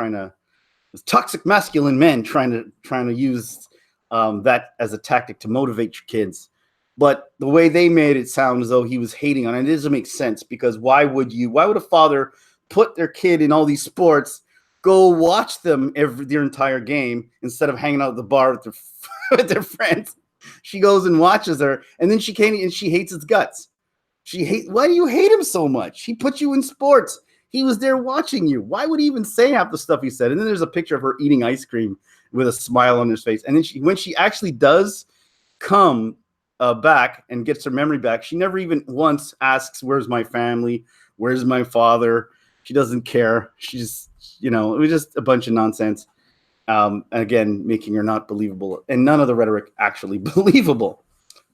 toxic masculine men trying to use that as a tactic to motivate your kids. But the way they made it sound as though he was hating on it, it doesn't make sense, because why would a father put their kid in all these sports, go watch them their entire game instead of hanging out at the bar with their friends? She goes and watches her, and then she hates his guts. Why do you hate him so much? He put you in sports. He was there watching you. Why would he even say half the stuff he said? And then there's a picture of her eating ice cream with a smile on her face. And then when she actually does come back and gets her memory back, she never even once asks, where's my family? Where's my father? She doesn't care. She's, it was just a bunch of nonsense. Again, making her not believable, and none of the rhetoric actually believable.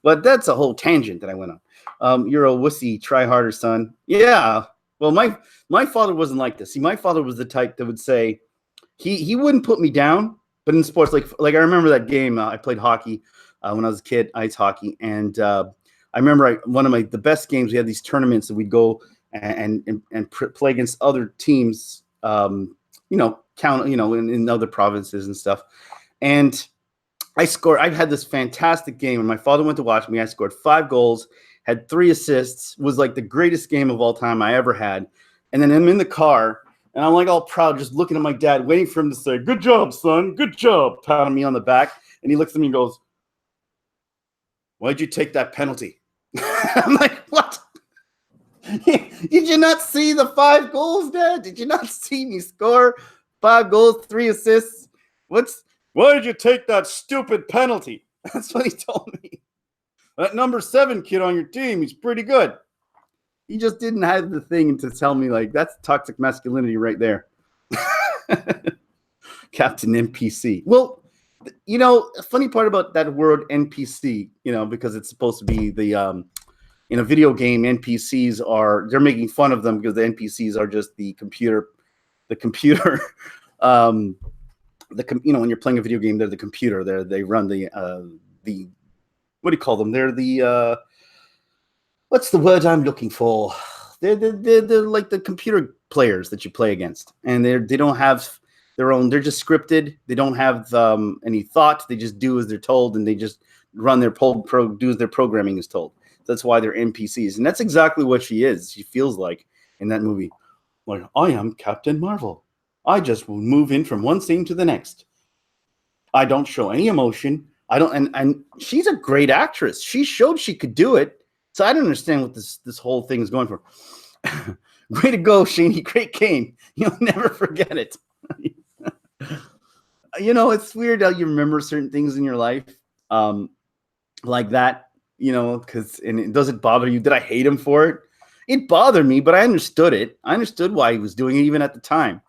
But that's a whole tangent that I went on. You're a wussy, try harder, son. Yeah. Well, my father wasn't like this. See, my father was the type that would say he wouldn't put me down, but in sports, like I remember that game. I played hockey when I was a kid, ice hockey, and I remember one of the best games. We had these tournaments that we'd go and play against other teams. In other provinces and stuff. And I had this fantastic game, and my father went to watch me. I scored 5 goals, had 3 assists, was like the greatest game of all time I ever had. And then I'm in the car, And I'm like all proud, just looking at my dad, waiting for him to say, "Good job, son. Good job," patting me on the back. And he looks at me and goes, "Why'd you take that penalty?" I'm like, "What? Did you not see the 5 goals, Dad? Did you not see me score 5 goals, 3 assists? Why did you take that stupid penalty?" That's what he told me. "That number 7 kid on your team, he's pretty good." He just didn't have the thing to tell me, like, that's toxic masculinity right there. Captain NPC. Well, a funny part about that word NPC, because it's supposed to be the in a video game, NPCs they're making fun of them because the NPCs are just the computer, when you're playing a video game, they're the computer. They run the what do you call them? They're the what's the word I'm looking for? They're like the computer players that you play against, and they don't have their own. They're just scripted. They don't have any thought. They just do as they're told, and they just run their do as their programming is told. That's why they're NPCs, and that's exactly what she is. She feels like in that movie, like, I am Captain Marvel. I just will move in from one scene to the next. I don't show any emotion. I don't, and she's a great actress. She showed she could do it. So I don't understand what this whole thing is going for. Way to go, Shaney. Great game. You'll never forget it. It's weird how you remember certain things in your life like that, because, and does it bother you? Did I hate him for it? It bothered me, but I understood it. I understood why he was doing it even at the time.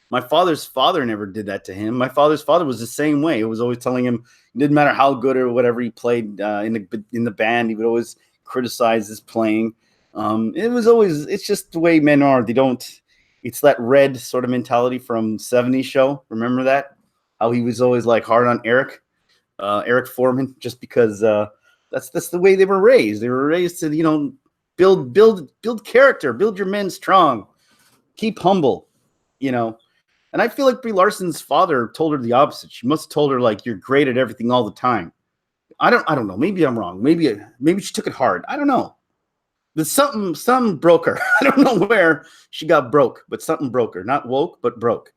My father's father never did that to him. My father's father was the same way. It was always telling him it didn't matter how good or whatever he played in the band. He would always criticize his playing. It's just the way men are. It's that Red sort of mentality from 70s show. Remember that? How he was always like hard on Eric Foreman, just because that's the way they were raised. They were raised to, build character, build your men strong, keep humble, And I feel like Brie Larson's father told her the opposite. She must have told her, like, you're great at everything all the time. I don't know. Maybe I'm wrong. Maybe she took it hard. I don't know. There's something broke her. I don't know where she got broke, but something broke her. Not woke, but broke.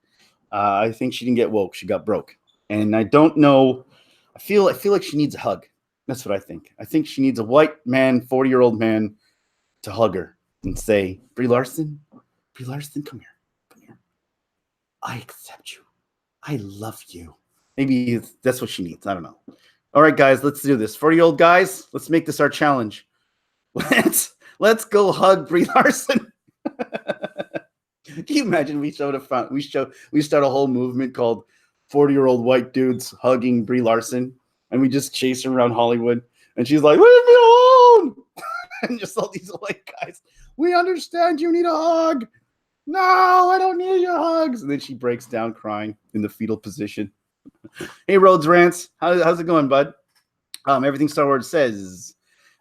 I think she didn't get woke. She got broke. And I don't know. I feel like she needs a hug. That's what I think. I think she needs a white man, 40-year-old man, to hug her and say, Brie Larson, come here. I accept you. I love you. Maybe that's what she needs. I don't know. All right, guys, let's do this. 40-year-old guys, let's make this our challenge. Let's go hug Brie Larson. Can you imagine we start a whole movement called 40-year-old white dudes hugging Brie Larson, and we just chase her around Hollywood, and she's like, leave me alone. And just all these white guys, we understand you need a hug. No, I don't need your hugs. And then she breaks down crying in the fetal position. Hey, Rhodes Rants. How's it going, bud? Everything Star Wars says.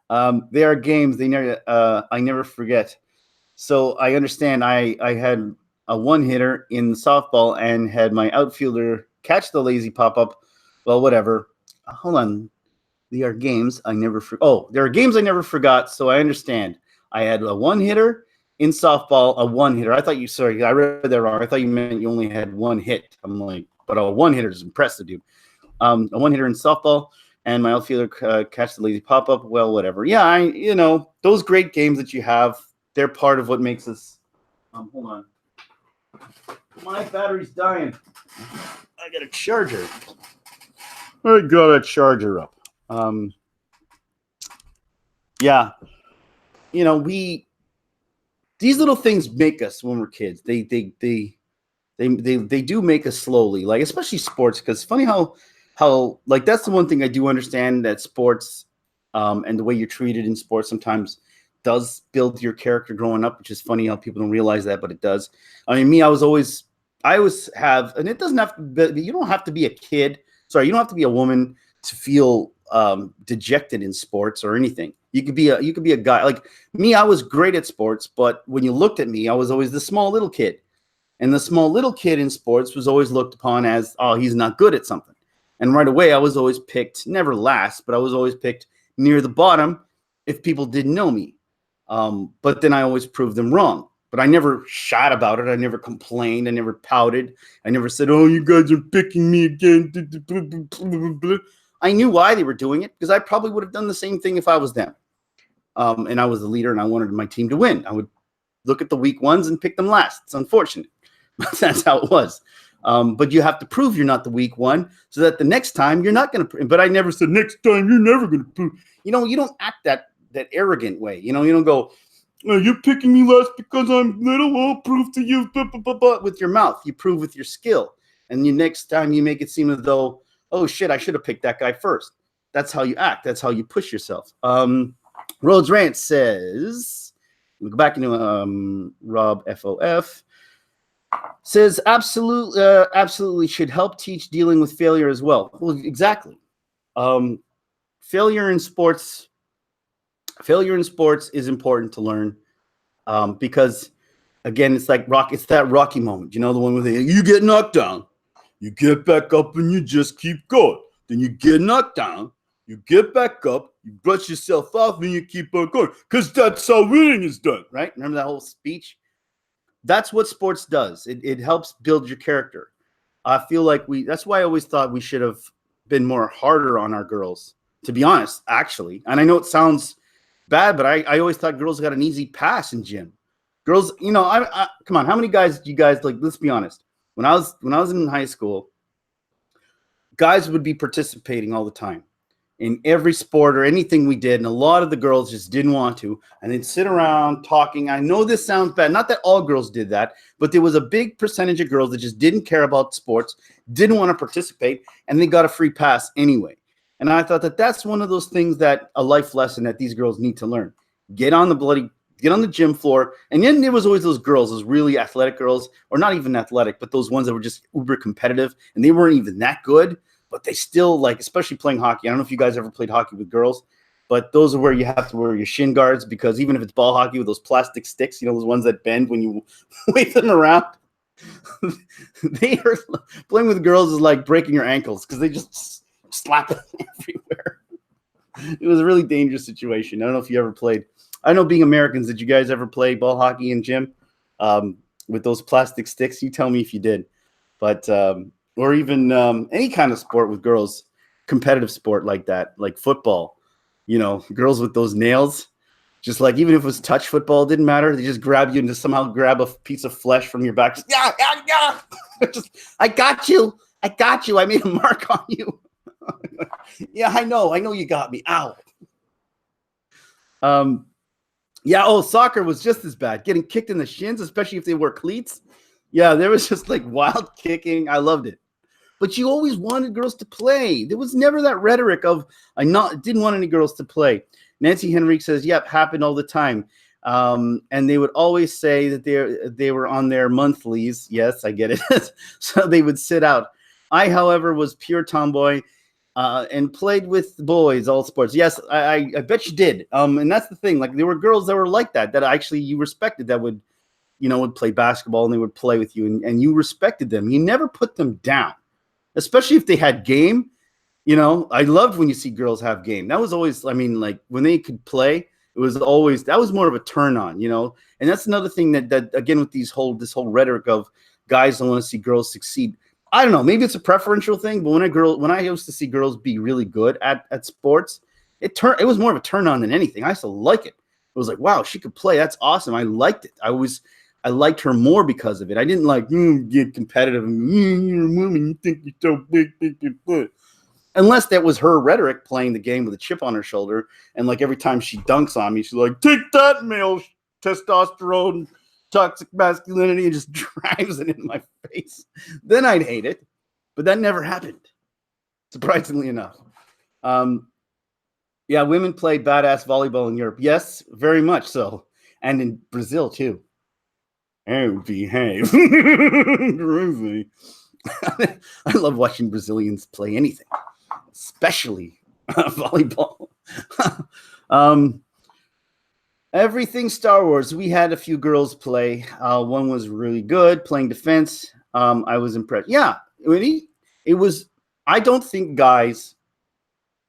They are games I never forget. So I understand I had a one-hitter in softball and had my outfielder catch the lazy pop-up. Well, whatever. Hold on. There are games I never forgot, so I understand. I had a one-hitter in softball, a one-hitter. I read that wrong. I thought you meant you only had one hit. I'm like, but a one-hitter is impressive, dude. A one-hitter in softball, and my outfielder catch the lazy pop-up. Well, whatever. Yeah, those great games that you have, they're part of what makes us. Hold on. My battery's dying. I got a charger. I got a charger up. Yeah. These little things make us when we're kids. They do make us slowly, like, especially sports, because it's funny how like, that's the one thing I do understand, that sports and the way you're treated in sports sometimes does build your character growing up, which is funny how people don't realize that, but it does. I mean, me, I always have, and it doesn't have to be, you don't have to be a kid. Sorry, you don't have to be a woman to feel dejected in sports or anything. You could be a guy like me. I was great at sports, but when you looked at me, I was always the small little kid. And the small little kid in sports was always looked upon as, oh, he's not good at something. And right away, I was always picked, never last, but I was always picked near the bottom if people didn't know me. But then I always proved them wrong. but I never shat about it. I never complained. I never pouted. I never said, "Oh, you guys are picking me again." I knew why they were doing it because I probably would have done the same thing if I was them. And I was the leader and I wanted my team to win. I would look at the weak ones and pick them last. It's unfortunate, but that's how it was. But you have to prove you're not the weak one so that the next time you're not going to. But I never said next time you're never going to prove. You don't act that arrogant way. You don't go, "Oh, you're picking me last because I'm little. I'll prove to you." With your mouth, you prove with your skill. And the next time you make it seem as though, "Oh shit, I should have picked that guy first." That's how you act. That's how you push yourself. Rhodes Rant says, we'll go back into Rob FOF. Says absolutely should help teach dealing with failure as well. Well, exactly. Failure in sports is important to learn because, again, it's like it's that Rocky moment. The one where you get knocked down, you get back up, and you just keep going. Then you get knocked down, you get back up, you brush yourself off, and you keep on going because that's how winning is done, right? Remember that whole speech? That's what sports does. It helps build your character. I feel like that's why I always thought we should have been more harder on our girls, to be honest, actually. And I know it sounds bad, but I always thought girls got an easy pass in gym. Girls, come on, how many guys do you guys like? Let's be honest. When I was in high school, guys would be participating all the time in every sport or anything we did, and a lot of the girls just didn't want to, and they'd sit around talking. I know this sounds bad, not that all girls did that, but there was a big percentage of girls that just didn't care about sports, didn't want to participate, and they got a free pass anyway. And I thought that's one of those things that a life lesson that these girls need to learn. Get on the gym floor. And then there was always those girls, those really athletic girls, or not even athletic, but those ones that were just uber competitive, and they weren't even that good, but they still, like, especially playing hockey. I don't know if you guys ever played hockey with girls, but those are where you have to wear your shin guards, because even if it's ball hockey with those plastic sticks, those ones that bend when you wave them around, they are playing with girls is like breaking your ankles because they just slap it everywhere. It was a really dangerous situation. I don't know if you ever played. I know, being Americans, did you guys ever play ball hockey in gym with those plastic sticks? You tell me if you did. But or even any kind of sport with girls, competitive sport like that, like football, girls with those nails, just like, even if it was touch football, it didn't matter. They just grab you and just somehow grab a piece of flesh from your back. Just, yeah. I got you. I made a mark on you. Yeah, I know you got me. Ow. Soccer was just as bad. Getting kicked in the shins, especially if they wore cleats. Yeah, there was just like wild kicking. I loved it. But you always wanted girls to play. There was never that rhetoric of didn't want any girls to play. Nancy Henrique says, "Yep, happened all the time." And they would always say that they were on their monthlies. Yes, I get it. So they would sit out. I, however, was pure tomboy and played with boys, all sports. Yes, I bet you did. And that's the thing. Like, there were girls that were like that actually you respected, that would play basketball, and they would play with you, and you respected them. You never put them down, especially if they had game. I loved when you see girls have game. That was always, like, when they could play, it was always, that was more of a turn on, and that's another thing that again, with this whole rhetoric of guys don't want to see girls succeed. I don't know, maybe it's a preferential thing, but when I used to see girls be really good at sports, it was more of a turn on than anything. I used to like it. It was like, wow, she could play. That's awesome. I liked it. I liked her more because of it. I didn't like get competitive and you're a woman, you think you're so big. Unless that was her rhetoric, playing the game with a chip on her shoulder, and like every time she dunks on me, she's like, "Take that, male testosterone, toxic masculinity," and just drives it in my face. Then I'd hate it, but that never happened, surprisingly enough. Yeah, women play badass volleyball in Europe. Yes, very much so, and in Brazil too. Oh, behave. Crazy. I love watching Brazilians play anything, especially volleyball. Everything Star Wars. We had a few girls play. One was really good playing defense. I was impressed. Yeah, it was. I don't think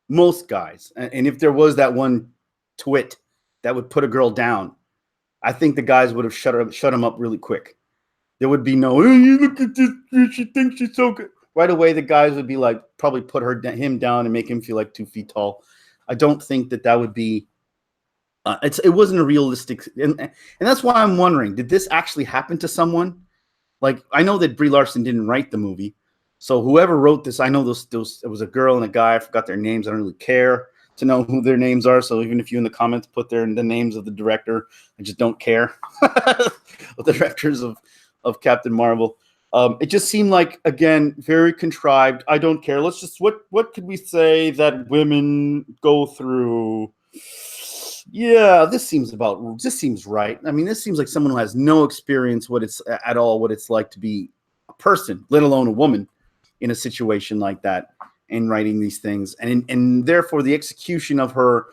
most guys, and if there was that one twit that would put a girl down, I think the guys would have shut him up really quick. There would be no, hey, you look at this, she thinks she's so good. Right away, the guys would be like, probably put him down and make him feel like 2 feet tall. I don't think that would be. It wasn't a realistic, and that's why I'm wondering: did this actually happen to someone? Like, I know that Brie Larson didn't write the movie, so whoever wrote this, I know those it was a girl and a guy. I forgot their names. I don't really care to know who their names are. So even if you in the comments put the names of the director, I just don't care. Of the directors of Captain Marvel. It just seemed like, again, very contrived. I don't care. Let's just what could we say that women go through? Yeah, this seems right. I mean, this seems like someone who has no experience what it's like to be a person, let alone a woman, in a situation like that, and writing these things, and therefore the execution of her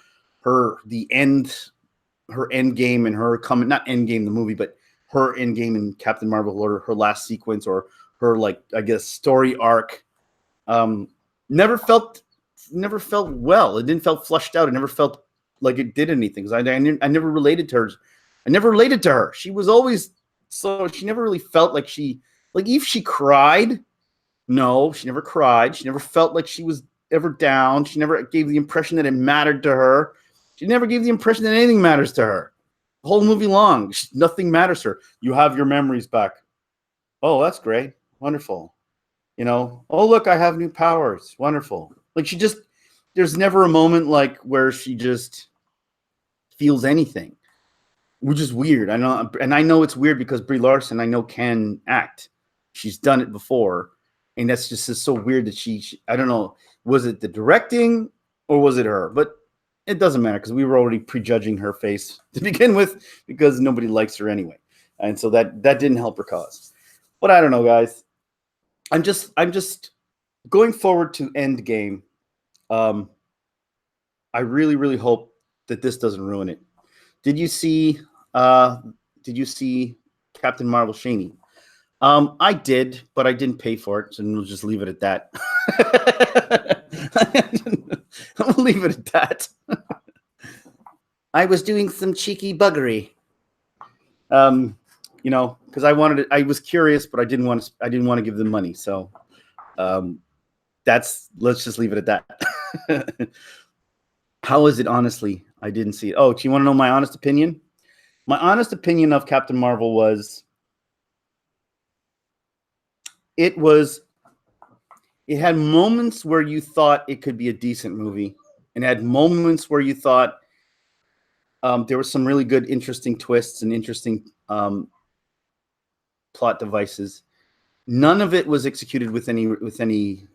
end game and her coming, not end game the movie, but her end game in Captain Marvel, or her last sequence, or her, like, I guess, story arc, never felt well. It didn't felt flushed out. It never felt like it did anything, because I never related to her. I never related to her. She was always, so she never really felt like if she cried. No, she never cried. She never felt like she was ever down. She never gave the impression that it mattered to her. She never gave the impression that anything matters to her. The whole movie long, nothing matters to her. You have your memories back. Oh, that's great. Wonderful. Oh, look, I have new powers. Wonderful. Like, there's never a moment like where she just feels anything, which is weird. I know it's weird because Brie Larson, I know, can act. She's done it before, and that's just so weird that she I don't know, was it the directing or was it her? But it doesn't matter, because we were already prejudging her face to begin with, because nobody likes her anyway, and so that didn't help her cause. But I don't know, guys. I'm just going forward to EndGame. I really, really hope that this doesn't ruin it. Did you see Captain Marvel Shaney? I did, but I didn't pay for it, so we'll just leave it at that. I'll leave it at that. I was doing some cheeky buggery. Because I was curious, but I didn't want to give them money. So let's just leave it at that. How is it, honestly? I didn't see it. Oh, do you want to know my honest opinion? My honest opinion of Captain Marvel was it had moments where you thought it could be a decent movie, and had moments where you thought there were some really good, interesting twists and interesting plot devices. None of it was executed with anything,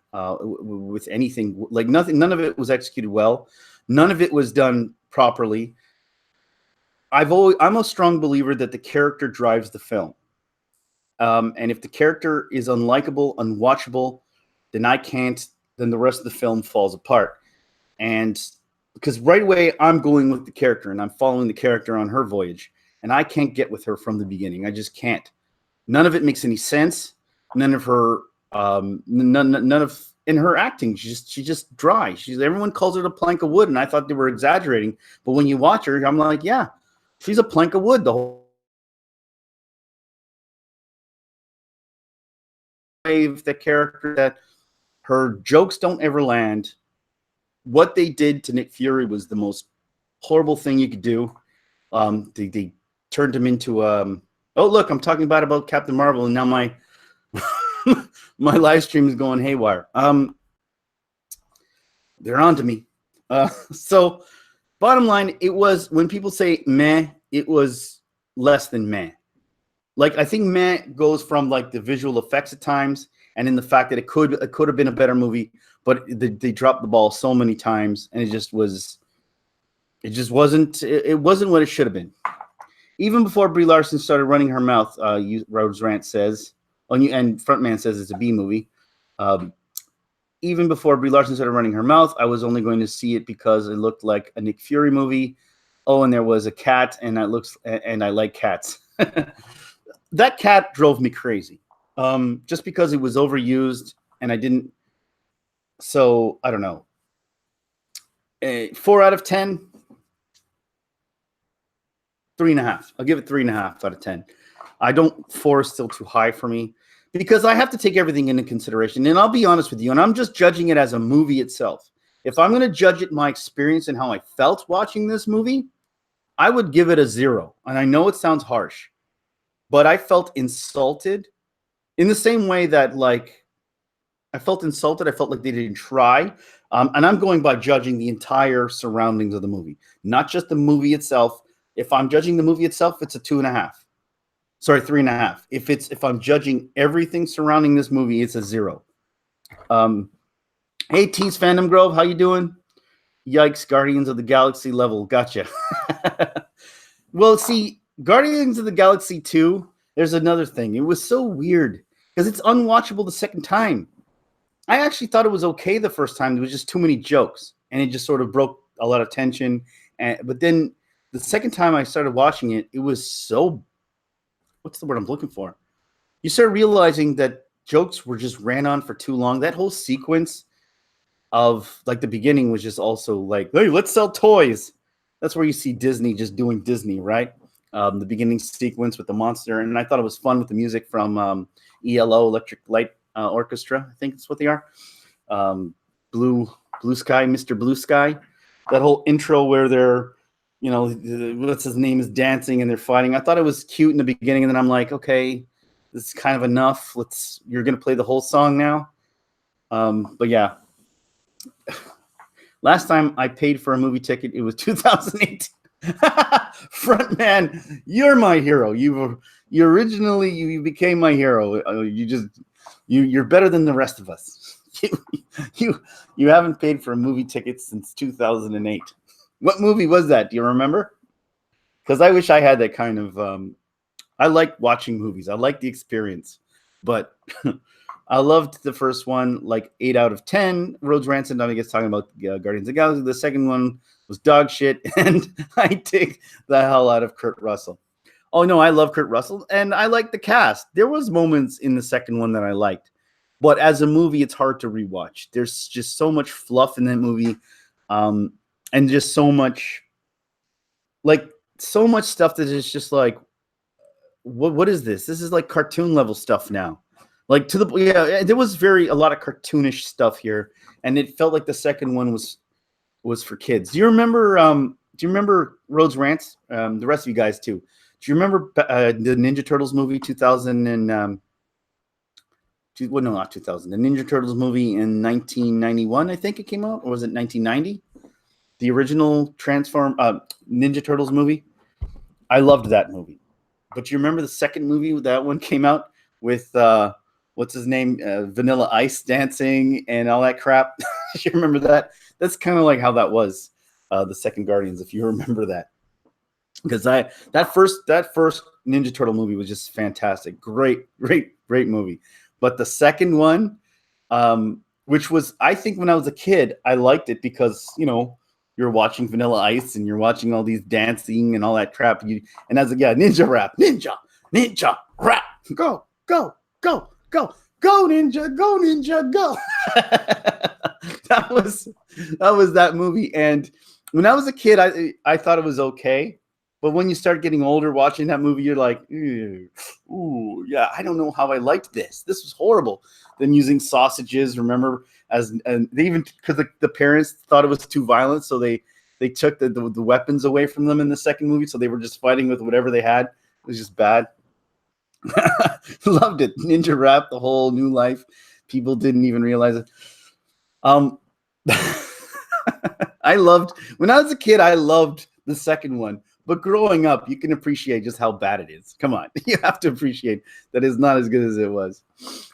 like nothing. None of it was executed well. None of it was done properly. I'm a strong believer that the character drives the film. And if the character is unlikable, unwatchable, then then the rest of the film falls apart. And because right away I'm going with the character and I'm following the character on her voyage, and I can't get with her from the beginning. I just can't. None of it makes any sense. None of her, none of in her acting. She's just dry. Everyone calls her a plank of wood, and I thought they were exaggerating. But when you watch her, I'm like, yeah, she's a plank of wood the whole way. The character, that her jokes don't ever land. What they did to Nick Fury was the most horrible thing you could do. They turned him into oh, look, I'm talking about Captain Marvel, and now my my live stream is going haywire. They're on to me. So bottom line, it was, when people say meh, it was less than meh. Like, I think meh goes from like the visual effects at times, and in the fact that it could have been a better movie, but they dropped the ball so many times, and it wasn't what it should have been. Even before Brie Larson started running her mouth, Rose Rant says, and Frontman says it's a B movie. Even before Brie Larson started running her mouth, I was only going to see it because it looked like a Nick Fury movie. Oh, and there was a cat, and I like cats. That cat drove me crazy, just because it was overused, and I didn't. So I don't know. 4 out of 10. 3.5. I'll give it 3.5 out of 10. I don't. 4 is still too high for me because I have to take everything into consideration. And I'll be honest with you, and I'm just judging it as a movie itself. If I'm going to judge it my experience and how I felt watching this movie, I would give it a 0. And I know it sounds harsh, but I felt insulted in the same way that, like, I felt insulted. I felt like they didn't try. And I'm going by judging the entire surroundings of the movie, not just the movie itself. If I'm judging the movie itself, it's a 2.5. Sorry, 3.5. If I'm judging everything surrounding this movie, it's a 0. Hey, T's Fandom Grove, how you doing? Yikes, Guardians of the Galaxy level. Gotcha. Well, see, Guardians of the Galaxy 2, there's another thing. It was so weird because it's unwatchable the second time. I actually thought it was okay the first time. There was just too many jokes, and it just sort of broke a lot of tension. But then the second time I started watching it, it was so, what's the word I'm looking for? You start realizing that jokes were just ran on for too long. That whole sequence of, like, the beginning was just also like, hey, let's sell toys. That's where you see Disney just doing Disney, right? The beginning sequence with the monster. And I thought it was fun with the music from ELO, Electric Light Orchestra. I think that's what they are. Blue Sky, Mr. Blue Sky. That whole intro where they're, you know, what's his name is dancing and they're fighting. I thought it was cute in the beginning. And then I'm like, okay, this is kind of enough. You're going to play the whole song now. But yeah. Last time I paid for a movie ticket, it was 2008. Frontman, you're my hero. You became my hero. You're better than the rest of us. You haven't paid for a movie ticket since 2008. What movie was that? Do you remember? Because I wish I had that kind of. I like watching movies. I like the experience, but I loved the first one, like 8 out of 10. Rhodes Ransom, I guess, talking about Guardians of the Galaxy. The second one was dog shit, and I take the hell out of Kurt Russell. Oh, no, I love Kurt Russell, and I like the cast. There was moments in the second one that I liked, but as a movie, it's hard to rewatch. There's just so much fluff in that movie, and just so much stuff that is just like, what is this? This is like cartoon level stuff now. Like there was a lot of cartoonish stuff here, and it felt like the second one was for kids. Do you remember Rhodes Rants? The rest of you guys too. Do you remember the Ninja Turtles movie 2000 and well, no, not 2000. The Ninja Turtles movie in 1991, I think it came out, or was it 1990? The original Ninja Turtles movie. I loved that movie. But you remember the second movie that one came out with what's his name? Vanilla Ice dancing and all that crap. You remember that? That's kind of like how that was, the second Guardians, if you remember that. Because that first Ninja Turtle movie was just fantastic. Great movie. But the second one, which was, I think when I was a kid, I liked it because, you know, you're watching Vanilla Ice and you're watching all these dancing and all that crap. And as ninja rap, ninja rap, go, ninja, go. That was that movie. And when I was a kid, I thought it was okay. But when you start getting older, watching that movie, you're like, ooh, yeah, I don't know how I liked this. This was horrible. Them using sausages, remember, and they even, because the parents thought it was too violent, so they took the weapons away from them in the second movie, so they were just fighting with whatever they had. It was just bad. Loved it. Ninja Rap, the whole new life. People didn't even realize it. When I was a kid, I loved the second one. But growing up, you can appreciate just how bad it is. Come on. You have to appreciate that it's not as good as it was.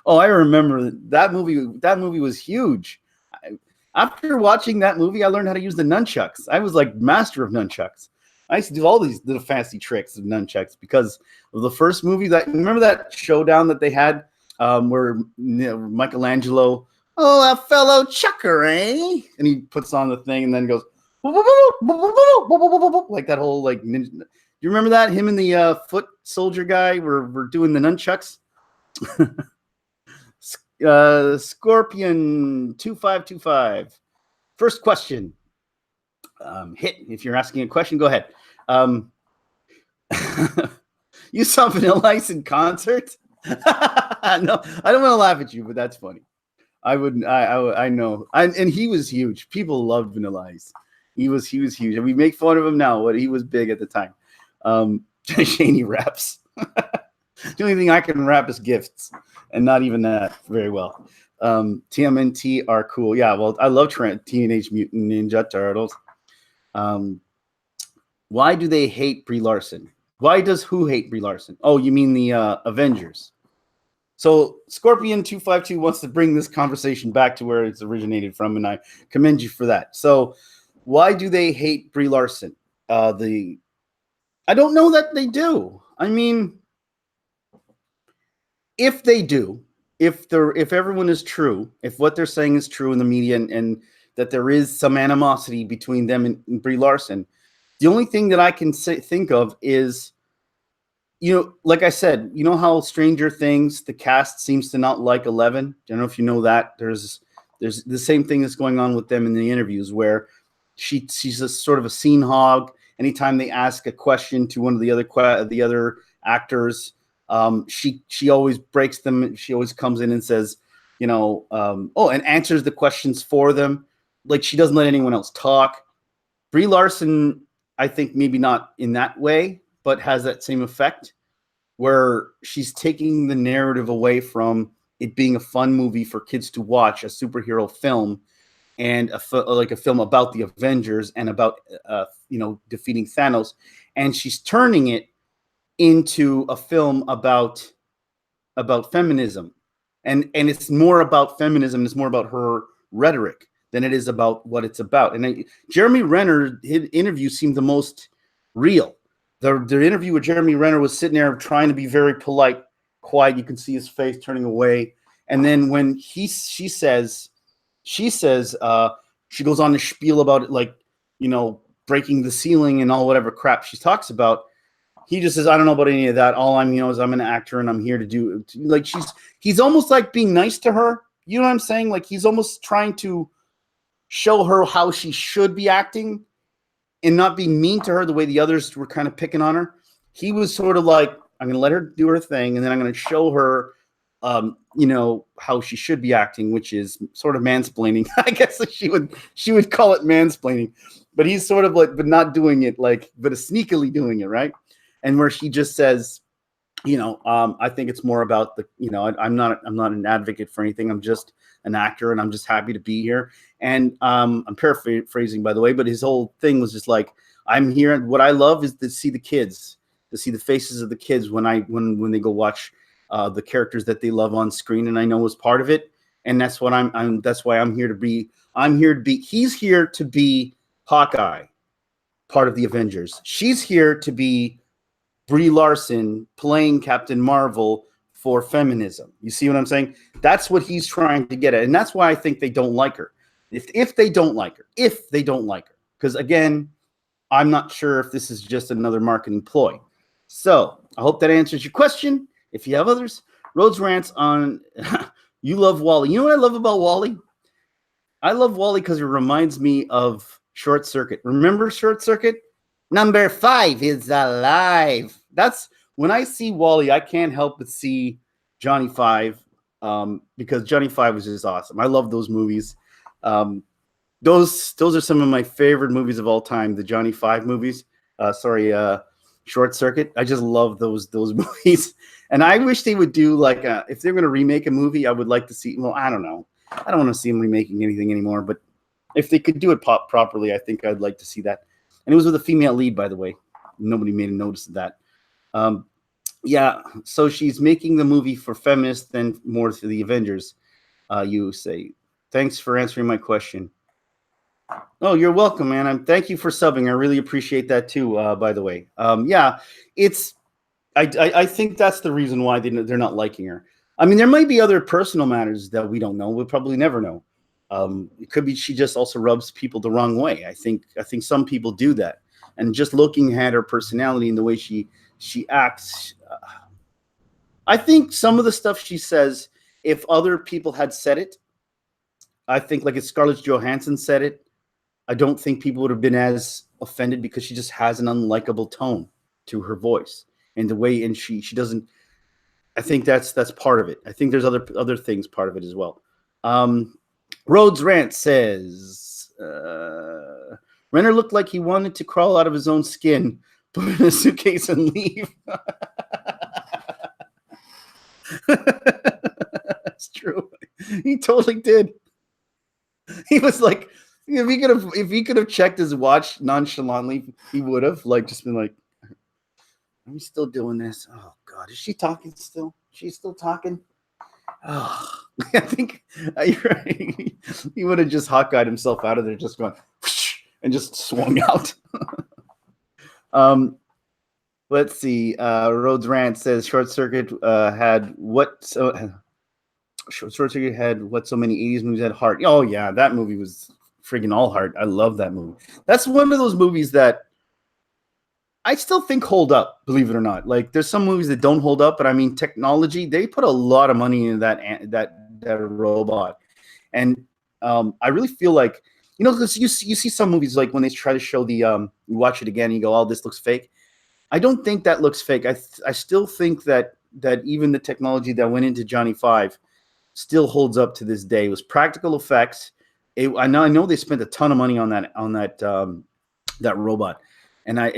Oh, I remember that movie. That movie was huge. After watching that movie, I learned how to use the nunchucks. I was like master of nunchucks. I used to do all these little fancy tricks of nunchucks because of the first movie. Remember that showdown that they had where Michelangelo, oh, a fellow chucker, eh? And he puts on the thing and then goes, like that whole like ninja. Do you remember that? Him and the foot soldier guy were doing the nunchucks. Scorpion 2525. First question. Hit. If you're asking a question, go ahead. You saw Vanilla Ice in concert? No, I don't want to laugh at you, but that's funny. I wouldn't. I know. And he was huge. People loved Vanilla Ice. He was huge, and we make fun of him now. But he was big at the time. Shaney raps. The only thing I can rap is gifts, and not even that very well. TMNT are cool. Yeah, well, I love Teenage Mutant Ninja Turtles. Why do they hate Brie Larson? Why does who hate Brie Larson? Oh, you mean the Avengers? So Scorpion 252 wants to bring this conversation back to where it's originated from, and I commend you for that. So, why do they hate Brie Larson? I don't know that they do. I mean, if they do, if everyone is true, if what they're saying is true in the media, and that there is some animosity between them and Brie Larson, the only thing that I can think of is, like I said, you know how Stranger Things, the cast seems to not like 11. I don't know if you know that. There's the same thing that's going on with them in the interviews, where she's a sort of a scene hog. Anytime they ask a question to one of the other actors, she always breaks them. She always comes in and says, and answers the questions for them. Like, she doesn't let anyone else talk. Brie Larson, I think maybe not in that way, but has that same effect, where she's taking the narrative away from it being a fun movie for kids to watch, a superhero film, and a film about the Avengers and about defeating Thanos, and she's turning it into a film about feminism, and it's more about feminism. It's more about her rhetoric than it is about what it's about. And Jeremy Renner, his interview seemed the most real. The interview with Jeremy Renner was sitting there trying to be very polite, quiet. You can see his face turning away. And then when she says, she goes on to spiel about it, like, breaking the ceiling and all whatever crap she talks about. He just says, I don't know about any of that. All I'm, is I'm an actor and I'm here to do, like, he's almost like being nice to her. You know what I'm saying? Like, he's almost trying to show her how she should be acting and not being mean to her the way the others were kind of picking on her. He was sort of like, I'm going to let her do her thing, and then I'm going to show her, how she should be acting, which is sort of mansplaining. I guess she would call it mansplaining, but he's sort of like, but not doing it like, but sneakily doing it, right? And where she just says, I think it's more about the, I'm not an advocate for anything. I'm just an actor, and I'm just happy to be here. And I'm paraphrasing, by the way, but his whole thing was just like, I'm here, and what I love is to see the kids, to see the faces of the kids when they go watch the characters that they love on screen, and I know was part of it. And that's what that's why I'm here to be. He's here to be Hawkeye, part of the Avengers. She's here to be Brie Larson playing Captain Marvel for feminism. You see what I'm saying? That's what he's trying to get at. And that's why I think they don't like her. If they don't like her, because again, I'm not sure if this is just another marketing ploy. So I hope that answers your question. If you have others, Rhodes rants on you love Wally. You know what I love about Wally? I love Wally because it reminds me of Short Circuit. Remember Short Circuit? Number 5 is alive. That's when I see Wally, I can't help but see Johnny Five, because Johnny Five was just awesome. I love those movies. Those are some of my favorite movies of all time. The Johnny Five movies. Short Circuit. I just love those movies. And I wish they would do like if they're going to remake a movie, I would like to see. Well, I don't know. I don't want to see them remaking anything anymore. But if they could do it properly, I think I'd like to see that. And it was with a female lead, by the way. Nobody made a notice of that. Yeah, so she's making the movie for feminists than more to the Avengers, you say. Thanks for answering my question. Oh, you're welcome, man. Thank you for subbing. I really appreciate that too, by the way. Yeah, I think that's the reason why they're not liking her. I mean, there might be other personal matters that we don't know. We'll probably never know. It could be she just also rubs people the wrong way. I think some people do that. And just looking at her personality and the way she acts, I think some of the stuff she says, if other people had said it, I think like if Scarlett Johansson said it, I don't think people would have been as offended because she just has an unlikable tone. to her voice and the way, and she doesn't. I think that's part of it. I think there's other things part of it as well. Rhodes Rant says Renner looked like he wanted to crawl out of his own skin, put it in a suitcase, and leave. That's true. He totally did. He was like, if he could have checked his watch nonchalantly, he would have like just been like, "Are we still doing this? Oh God, is she talking still? She's still talking." Oh, I think you're right. He would have just Hawkeyed himself out of there, just going whoosh, and just swung out. Let's see. Rhodes Rant says Short Circuit had what so. Short Circuit had what so many 80s movies had heart. Oh yeah, that movie was friggin' all heart. I love that movie. That's one of those movies that I still think hold up, believe it or not. Like there's some movies that don't hold up, but I mean technology, they put a lot of money into that robot. And I really feel like, you know, because you see some movies like when they try to show the you watch it again and you go, "Oh, this looks fake." I don't think that looks fake. I still think that even the technology that went into Johnny Five still holds up to this day. It was practical effects. I know they spent a ton of money on that robot, and I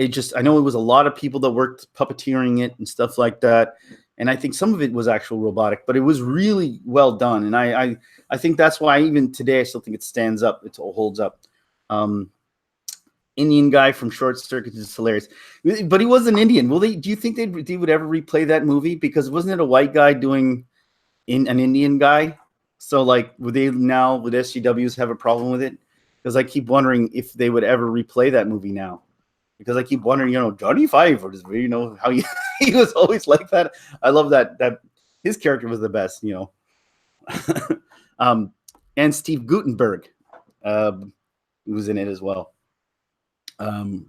know it was a lot of people that worked puppeteering it and stuff like that. And I think some of it was actual robotic, but it was really well done. And I think that's why even today I still think it stands up. It holds up. Indian guy from Short Circuit is hilarious, but he was an Indian. Do you think they would ever replay that movie? Because wasn't it a white guy doing an Indian guy? So like, would SGWs have a problem with it? Because I keep wondering if they would ever replay that movie now. Because I keep wondering, Johnny Five, or how he was always like that. I love that his character was the best, and Steve Guttenberg was in it as well.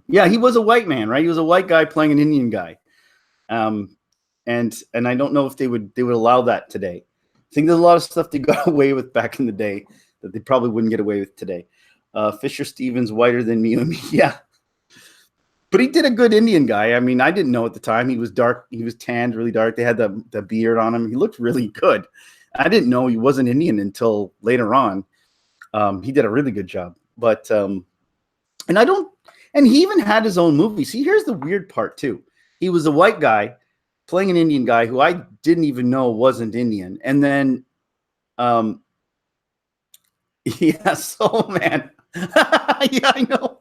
Yeah, he was a white man, right? He was a white guy playing an Indian guy. And I don't know if they would allow that today. I think there's a lot of stuff they got away with back in the day that they probably wouldn't get away with today. Fisher Stevens, whiter than me. Yeah. But he did a good Indian guy. I mean, I didn't know at the time. He was dark. He was tanned, really dark. They had the beard on him. He looked really good. I didn't know he wasn't Indian until later on. He did a really good job. But and he even had his own movie. See, here's the weird part too. He was a white guy playing an Indian guy who I didn't even know wasn't Indian. And then, yeah, Soul Man. Yeah, I know.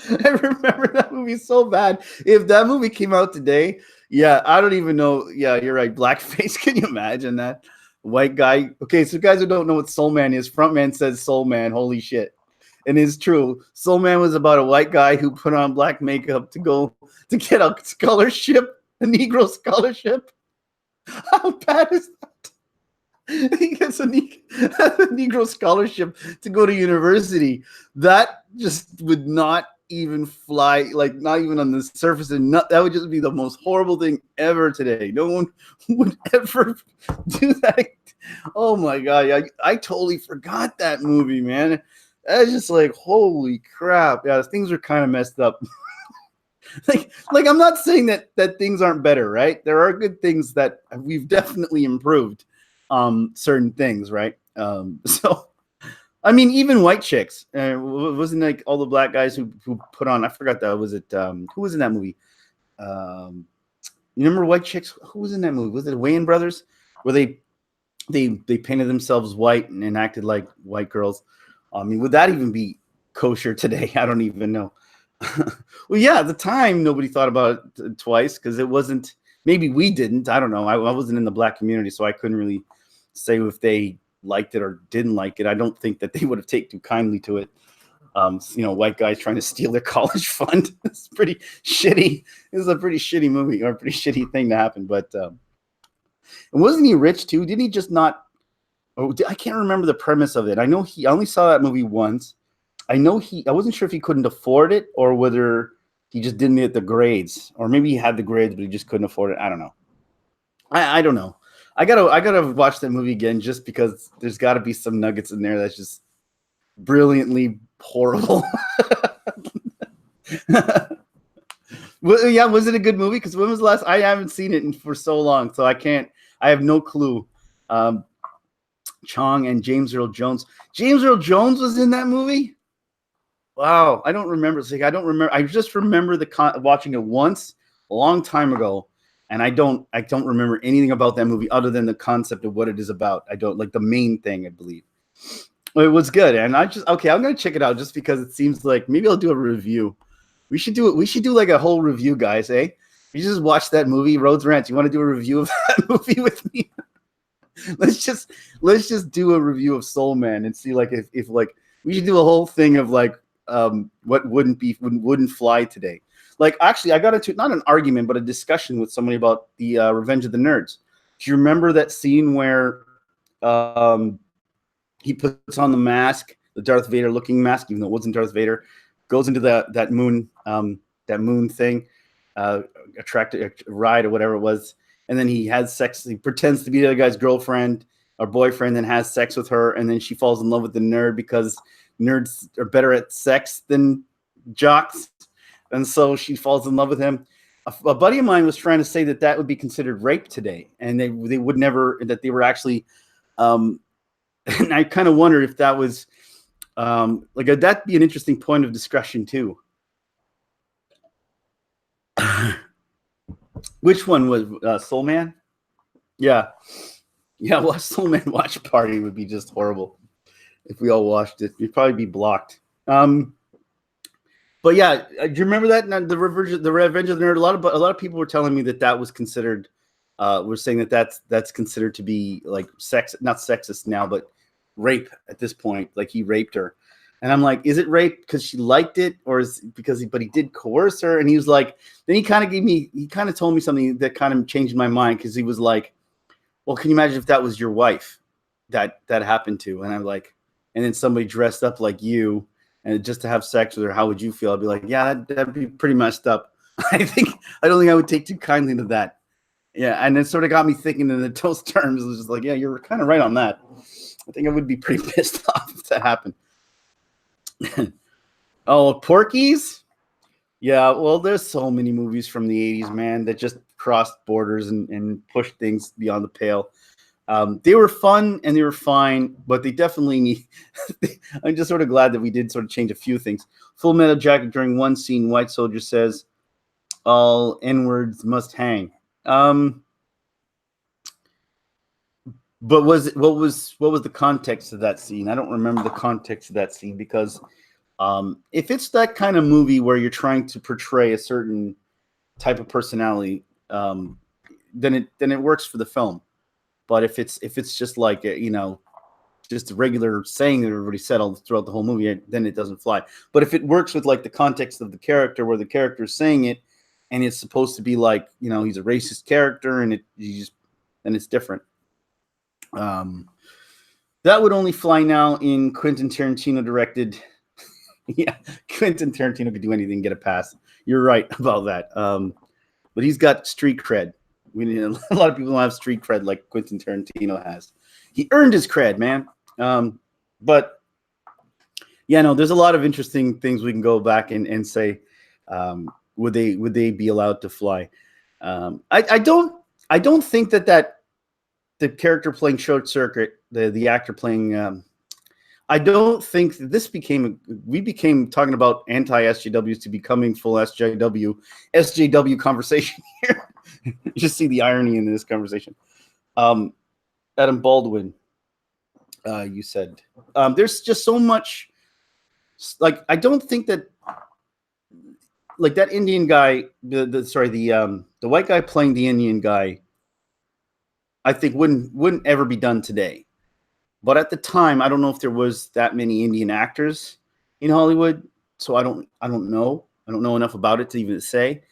I remember that movie so bad. If that movie came out today, yeah, I don't even know. Yeah, you're right. Blackface. Can you imagine that? White guy. Okay, so guys who don't know what Soul Man is, Frontman says Soul Man. Holy shit. And it's true. Soul Man was about a white guy who put on black makeup to get a scholarship, a Negro scholarship. How bad is that? He gets a Negro scholarship to go to university. That just would not even fly, like not even on the surface. And that would just be the most horrible thing ever today. No one would ever do that. Oh my God. I totally forgot that movie, man. That's just like, holy crap. Yeah, things are kind of messed up. like I'm not saying that things aren't better, right? There are good things that we've definitely improved certain things, right? So I mean, even white chicks. Wasn't like all the black guys who put on, I forgot that. Was it who was in that movie? You remember White Chicks? Who was in that movie? Was it Wayans Brothers? Where they painted themselves white and acted like white girls. I mean, would that even be kosher today? I don't even know. Well, yeah, at the time, nobody thought about it twice because it wasn't, maybe we didn't. I don't know. I wasn't in the black community, so I couldn't really say if they liked it or didn't like it. I don't think that they would have taken too kindly to it. White guys trying to steal their college fund. It's pretty shitty. This is a pretty shitty movie or a pretty shitty thing to happen. But and wasn't he rich too? Didn't he just not? Oh, I can't remember the premise of it. I know I only saw that movie once. I wasn't sure if he couldn't afford it or whether he just didn't get the grades, or maybe he had the grades but he just couldn't afford it. I don't know. I don't know. I gotta watch that movie again just because there's got to be some nuggets in there that's just brilliantly horrible. Well, yeah, was it a good movie? Because when was the last? I haven't seen it for so long, so I can't. I have no clue. Chong and James Earl Jones. James Earl Jones was in that movie. Wow, I don't remember. It's like I don't remember. I just remember watching it once a long time ago, and I don't remember anything about that movie other than the concept of what it is about. I don't like the main thing. I believe it was good, and I'm gonna check it out just because it seems like maybe I'll do a review. We should do it. We should do like a whole review, guys. Eh? You just watch that movie, Roads Rant. You want to do a review of that movie with me? let's just do a review of Soul Man and see like if like we should do a whole thing of like what wouldn't fly today. Like actually, I got into not an argument but a discussion with somebody about the Revenge of the Nerds. Do you remember that scene where he puts on the mask, the Darth Vader looking mask, even though it wasn't Darth Vader? Goes into that moon thing, attracted ride or whatever it was, and then he has sex. He pretends to be the other guy's girlfriend or boyfriend, and has sex with her, and then she falls in love with the nerd because nerds are better at sex than jocks, and so she falls in love with him. A buddy of mine was trying to say that would be considered rape today, and they would never, that they were actually, and I kind of wonder if that was. Like that'd be an interesting point of discussion too. Which one was Soul Man? Yeah. Well, Soul Man watch party would be just horrible if we all watched it. We'd probably be blocked. But yeah, do you remember that the Revenge of the Nerd? A lot of people were telling me that was considered. We're saying that's considered to be like not sexist now, but rape at this point. Like he raped her, and I'm like, is it rape because she liked it, or is it because he did coerce her? And he was like, then he kind of told me something that kind of changed my mind, because he was like, well, can you imagine if that was your wife that happened to? And I'm like, and then somebody dressed up like you and just to have sex with her, how would you feel? I'd be like, yeah, that'd be pretty messed up. I don't think I would take too kindly to that. Yeah, and it sort of got me thinking in those terms. It was just like, yeah, you're kind of right on that. I think I would be pretty pissed off if that happened. Oh, Porky's? Yeah, well, there's so many movies from the 80s, man, that just crossed borders and pushed things beyond the pale. They were fun and they were fine, but they definitely need... I'm just sort of glad that we did sort of change a few things. Full Metal Jacket, during one scene, White Soldier says, all N-words must hang. But what was the context of that scene? I don't remember the context of that scene, because if it's that kind of movie where you're trying to portray a certain type of personality, then it works for the film. But if it's just like just a regular saying that everybody said all throughout the whole movie, then it doesn't fly. But if it works with like the context of the character, where the character is saying it, and it's supposed to be like he's a racist character, and then it's different. That would only fly now in Quentin Tarantino directed. Yeah, Quentin Tarantino could do anything, get a pass. You're right about that. But he's got street cred. A lot of people don't have street cred like Quentin Tarantino has. He earned his cred, man. But yeah, no, there's a lot of interesting things we can go back and say. Would they be allowed to fly? I don't think that the character playing Short Circuit, the actor playing, I don't think that we became talking about anti-SJWs to becoming full SJW conversation here. You just see the irony in this conversation. Adam Baldwin, you said, there's just so much, like, I don't think that, like, that Indian guy, the white guy playing the Indian guy, I think wouldn't ever be done today. But at the time, I don't know if there was that many Indian actors in Hollywood, so I don't know. I don't know enough about it to even say.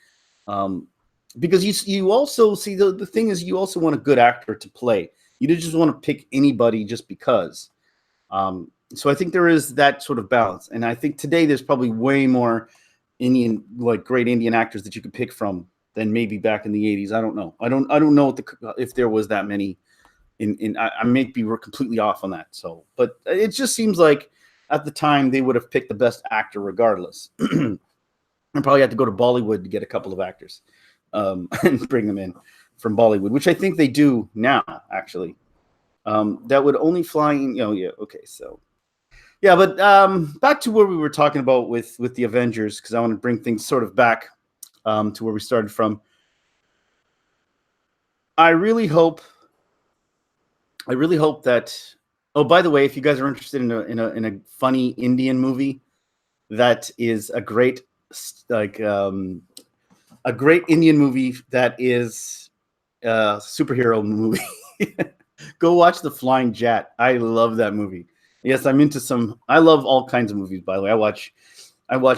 Because you also see the thing is, you also want a good actor to play. You don't just want to pick anybody just because. So I think there is that sort of balance, and I think today there's probably way more great Indian actors that you could pick from than maybe back in the 80s. I don't know. I don't know if there was that many. I may be completely off on that. So, but it just seems like at the time they would have picked the best actor regardless. and probably have to go to Bollywood to get a couple of actors and bring them in from Bollywood, which I think they do now, actually. That would only fly in, yeah, okay, so. Yeah, but back to where we were talking about with the Avengers, because I want to bring things sort of back to where we started from. I really hope that. Oh, by the way, if you guys are interested in a funny Indian movie that is a great a great Indian movie that is a superhero movie, go watch The Flying Jet. I love that movie. Yes, I'm into some. I love all kinds of movies. By the way, I watch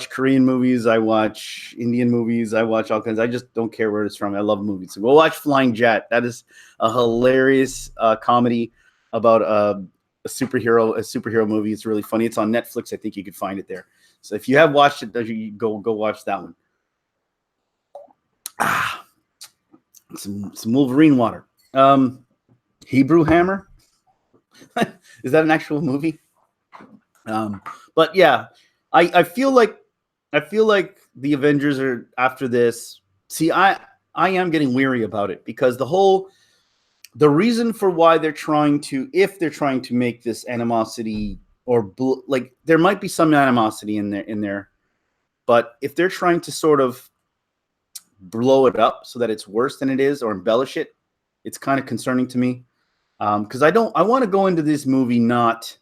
Korean movies. I watch Indian movies. I watch all kinds. I just don't care where it's from. I love movies. So go watch Flying Jet. That is a hilarious comedy about a superhero movie. It's really funny. It's on Netflix. I think you could find it there. So if you have watched it, you go watch that one. Some Wolverine water. Hebrew Hammer. Is that an actual movie? But yeah, I feel like the Avengers are after this. See, I am getting weary about it because the reason for why they're trying to, if they're trying to make this animosity or like there might be some animosity in there, but if they're trying to sort of blow it up so that it's worse than it is or embellish it, it's kind of concerning to me. Because I want to go into this movie not.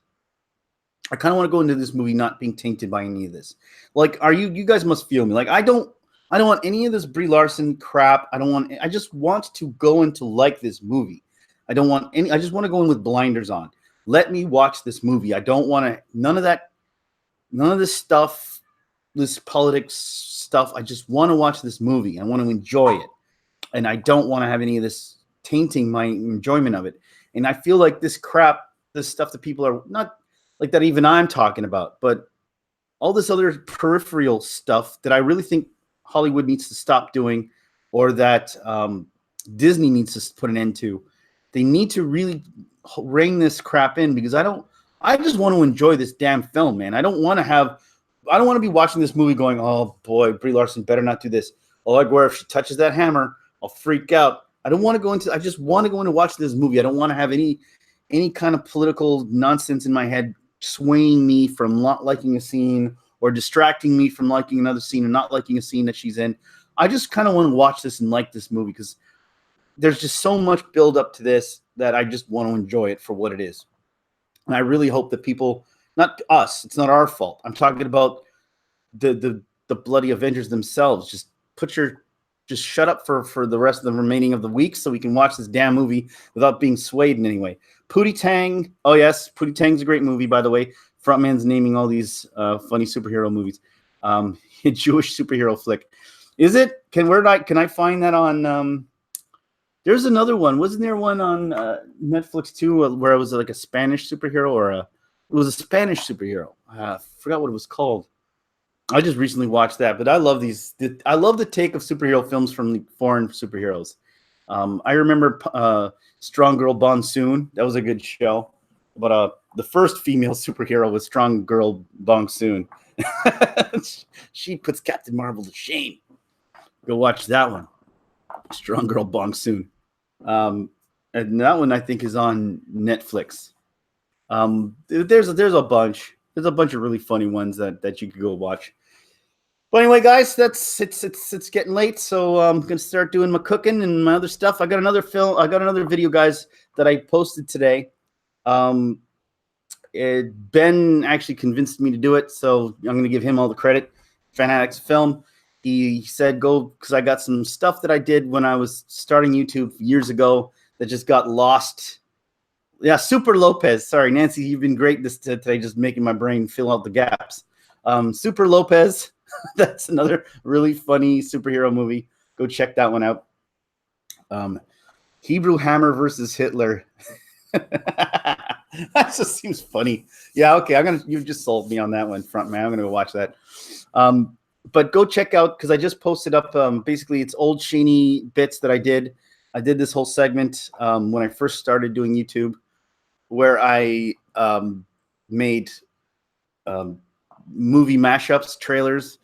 I kind of want to go into this movie not being tainted by any of this. Like, you guys must feel me. Like, I don't want any of this Brie Larson crap. I just want to go into like this movie. I just want to go in with blinders on. Let me watch this movie. I don't want to, none of this stuff, this politics stuff. I just want to watch this movie. I want to enjoy it. And I don't want to have any of this tainting my enjoyment of it. And I feel like this crap, this stuff that people are not like that even I'm talking about, but all this other peripheral stuff that I really think Hollywood needs to stop doing, or that Disney needs to put an end to. They need to really rein this crap in because I just want to enjoy this damn film, man. I don't want to be watching this movie going, oh boy, Brie Larson better not do this. Oh, like where if she touches that hammer, I'll freak out. I just want to go in and watch this movie. I don't want to have any kind of political nonsense in my head swaying me from not liking a scene or distracting me from liking another scene and not liking a scene that she's in. I just kind of want to watch this and like this movie because there's just so much build up to this that I just want to enjoy it for what it is. And I really hope that people, not us, it's not our fault. I'm talking about the bloody Avengers themselves. Just shut up for the rest of the remaining of the week so we can watch this damn movie without being swayed in any way. Pootie Tang. Oh, yes. Pootie Tang's a great movie, by the way. Frontman's naming all these funny superhero movies. A Jewish superhero flick. Is it? Can I find that on... there's another one. Wasn't there one on Netflix, too, where it was like a Spanish superhero it was a Spanish superhero. I forgot what it was called. I just recently watched that, but I love these. I love the take of superhero films from the foreign superheroes. I remember Strong Girl Monsoon. That was a good show. But the first female superhero was Strong Girl Monsoon. She puts Captain Marvel to shame. Go watch that one. Strong Girl Monsoon. And that one I think is on Netflix. There's a bunch. There's a bunch of really funny ones that you could go watch. But anyway, guys, it's getting late, so I'm gonna start doing my cooking and my other stuff. I got another video, guys, that I posted today. Ben actually convinced me to do it, so I'm gonna give him all the credit. Fanatics Film. He said go because I got some stuff that I did when I was starting YouTube years ago that just got lost. Yeah, Super Lopez. Sorry, Nancy, you've been great today, just making my brain fill out the gaps. Super Lopez. That's another really funny superhero movie. Go check that one out. Hebrew Hammer versus Hitler. That just seems funny. Yeah, okay. You just sold me on that one, front man. I'm gonna go watch that. But go check out because I just posted up. Basically, it's old Sheeny bits that I did. I did this whole segment when I first started doing YouTube, where I made movie mashups, trailers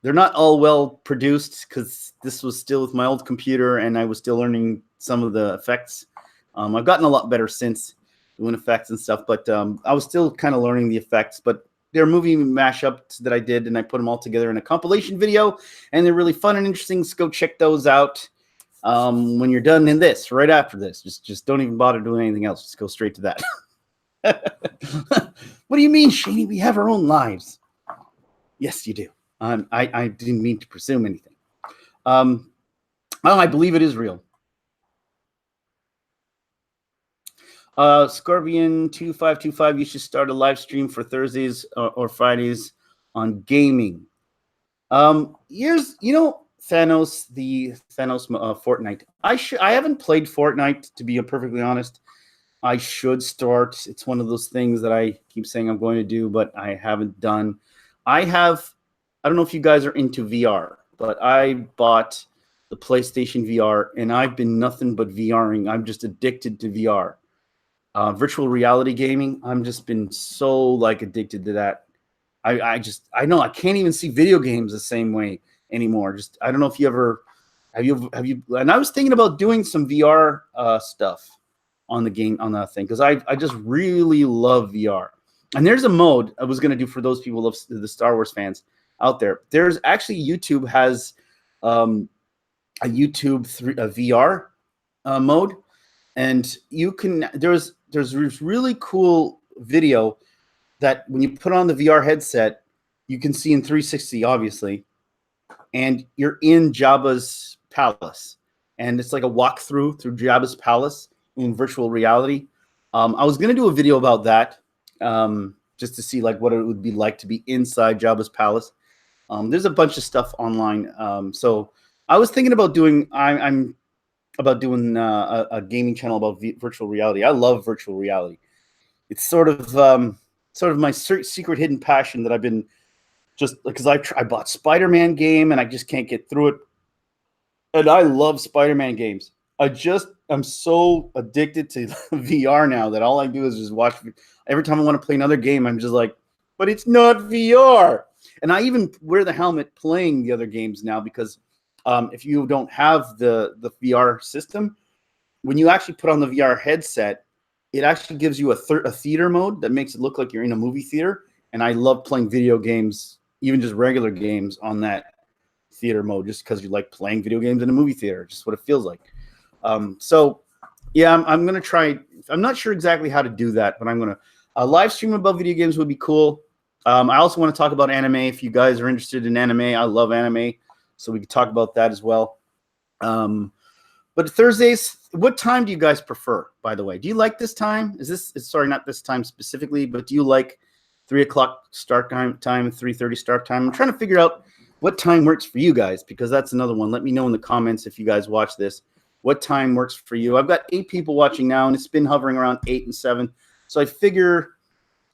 they're not all well produced because this was still with my old computer and I was still learning some of the effects. I've gotten a lot better since doing effects and stuff, but I was still kind of learning the effects. But they're movie mashups that I did, and I put them all together in a compilation video, and they're really fun and interesting. So go check those out when you're done in this. Right after this, just don't even bother doing anything else. Just go straight to that. What do you mean, Shaney? We have our own lives. Yes, you do. I didn't mean to presume anything. I believe it is real. Scorpion2525, you should start a live stream for Thursdays or Fridays on gaming. Here's, Thanos, the Thanos Fortnite. I haven't played Fortnite, to be perfectly honest. I should start. It's one of those things that I keep saying I'm going to do, but I haven't done. I don't know if you guys are into VR, but I bought the PlayStation VR, and I've been nothing but VRing. I'm just addicted to VR. Virtual reality gaming, I'm just been so addicted to that. I know I can't even see video games the same way anymore. Just I don't know if you ever have you and I was thinking about doing some VR stuff on the game on that thing because I just really love VR. And there's a mode I was going to do for those people of the Star Wars fans out there. There's actually YouTube has a YouTube VR mode, and you can there's really cool video that when you put on the VR headset, you can see in 360, obviously, and you're in Jabba's palace, and it's like a walkthrough through Jabba's palace in virtual reality. I was gonna do a video about that, just to see what it would be like to be inside Jabba's palace. There's a bunch of stuff online, so I was thinking about doing. I'm about doing a gaming channel about virtual reality. I love virtual reality. It's sort of my secret hidden passion that I've been just because I bought Spider-Man game and I just can't get through it. And I love Spider-Man games. I'm so addicted to VR now that all I do is just watch. Every time I want to play another game, I'm just like, but it's not VR. And I even wear the helmet playing the other games now because if you don't have the VR system, when you actually put on the VR headset, it actually gives you a theater mode that makes it look like you're in a movie theater. And I love playing video games, even just regular games on that theater mode, just because you like playing video games in a movie theater, just what it feels like. So yeah, I'm going to try. I'm not sure exactly how to do that, but I'm going to live stream about video games would be cool. I also want to talk about anime. If you guys are interested in anime, I love anime. So we could talk about that as well. But Thursdays, what time do you guys prefer, by the way? Do you like this time? Sorry, not this time specifically, but do you like 3 o'clock start time, 3:30 start time? I'm trying to figure out what time works for you guys, because that's another one. Let me know in the comments if you guys watch this. What time works for you? I've got 8 people watching now, and it's been hovering around 8 and 7. So I figured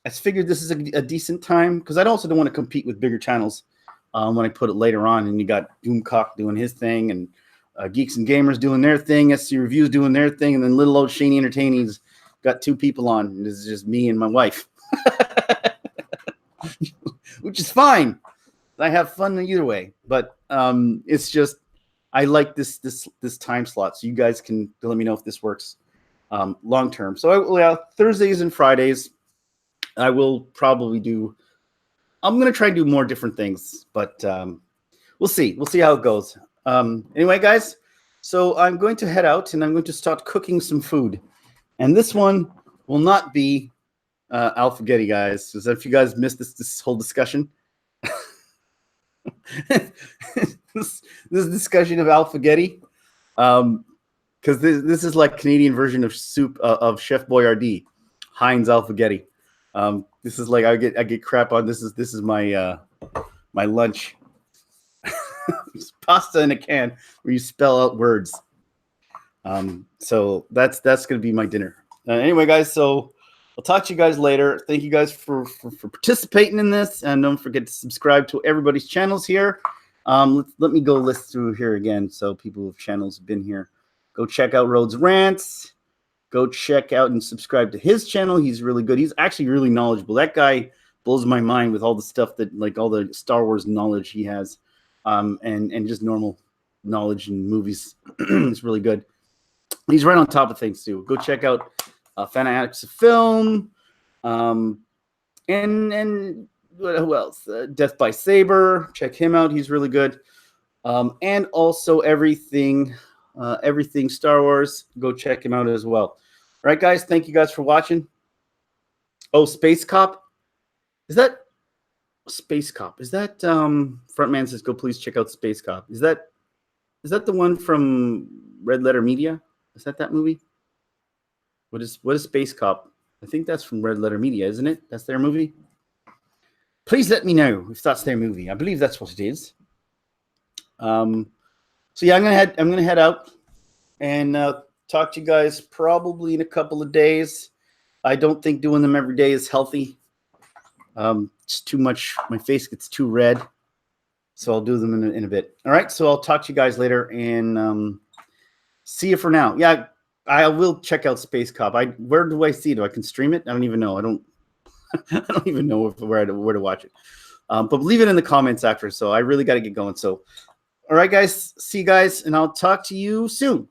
this is a decent time, because I also don't want to compete with bigger channels when I put it later on. And you got Doomcock doing his thing, and Geeks and Gamers doing their thing, SC Reviews doing their thing, and then little old Shaney Entertaining's got 2 people on. And this is just me and my wife, which is fine. I have fun either way, but it's just I like this time slot, so you guys can let me know if this works long term. So Thursdays and Fridays, I will probably do. I'm gonna try to do more different things, but we'll see. We'll see how it goes. Anyway, guys, so I'm going to head out and I'm going to start cooking some food, and this one will not be alphagetti, guys. Because if you guys missed this whole discussion. this discussion of alphagetti, because this is like Canadian version of soup of Chef Boyardee, Heinz alphagetti. This is like I get crap on. This is my my lunch. It's pasta in a can where you spell out words. So that's gonna be my dinner. Anyway, guys, so I'll talk to you guys later. Thank you guys for participating in this, and don't forget to subscribe to everybody's channels here. Let me go list through here again, so people with channels have been here. Go check out Rhodes Rants. Go check out and subscribe to his channel. He's really good. He's actually really knowledgeable. That guy blows my mind with all the stuff that, like all the Star Wars knowledge he has. and just normal knowledge in movies. It's really good. He's right on top of things too. Go check out Fanatics of Film, and who else? Death by Saber. Check him out. He's really good. And also everything Star Wars. Go check him out as well. All right, guys. Thank you guys for watching. Oh, Space Cop. Is that Space Cop? Is that Frontman says go please check out Space Cop? Is that the one from Red Letter Media? Is that movie? What is Space Cop? I think that's from Red Letter Media, isn't it? That's their movie. Please let me know if that's their movie. I believe that's what it is. So yeah, I'm gonna head out and talk to you guys probably in a couple of days. I don't think doing them every day is healthy. It's too much. My face gets too red, so I'll do them in a bit. All right. So I'll talk to you guys later and see you for now. Yeah, I will check out Space Cop. Where do I see it? I can stream it. I don't even know. I don't even know where to watch it. But leave it in the comments after. So I really got to get going. So, all right, guys. See you guys, and I'll talk to you soon.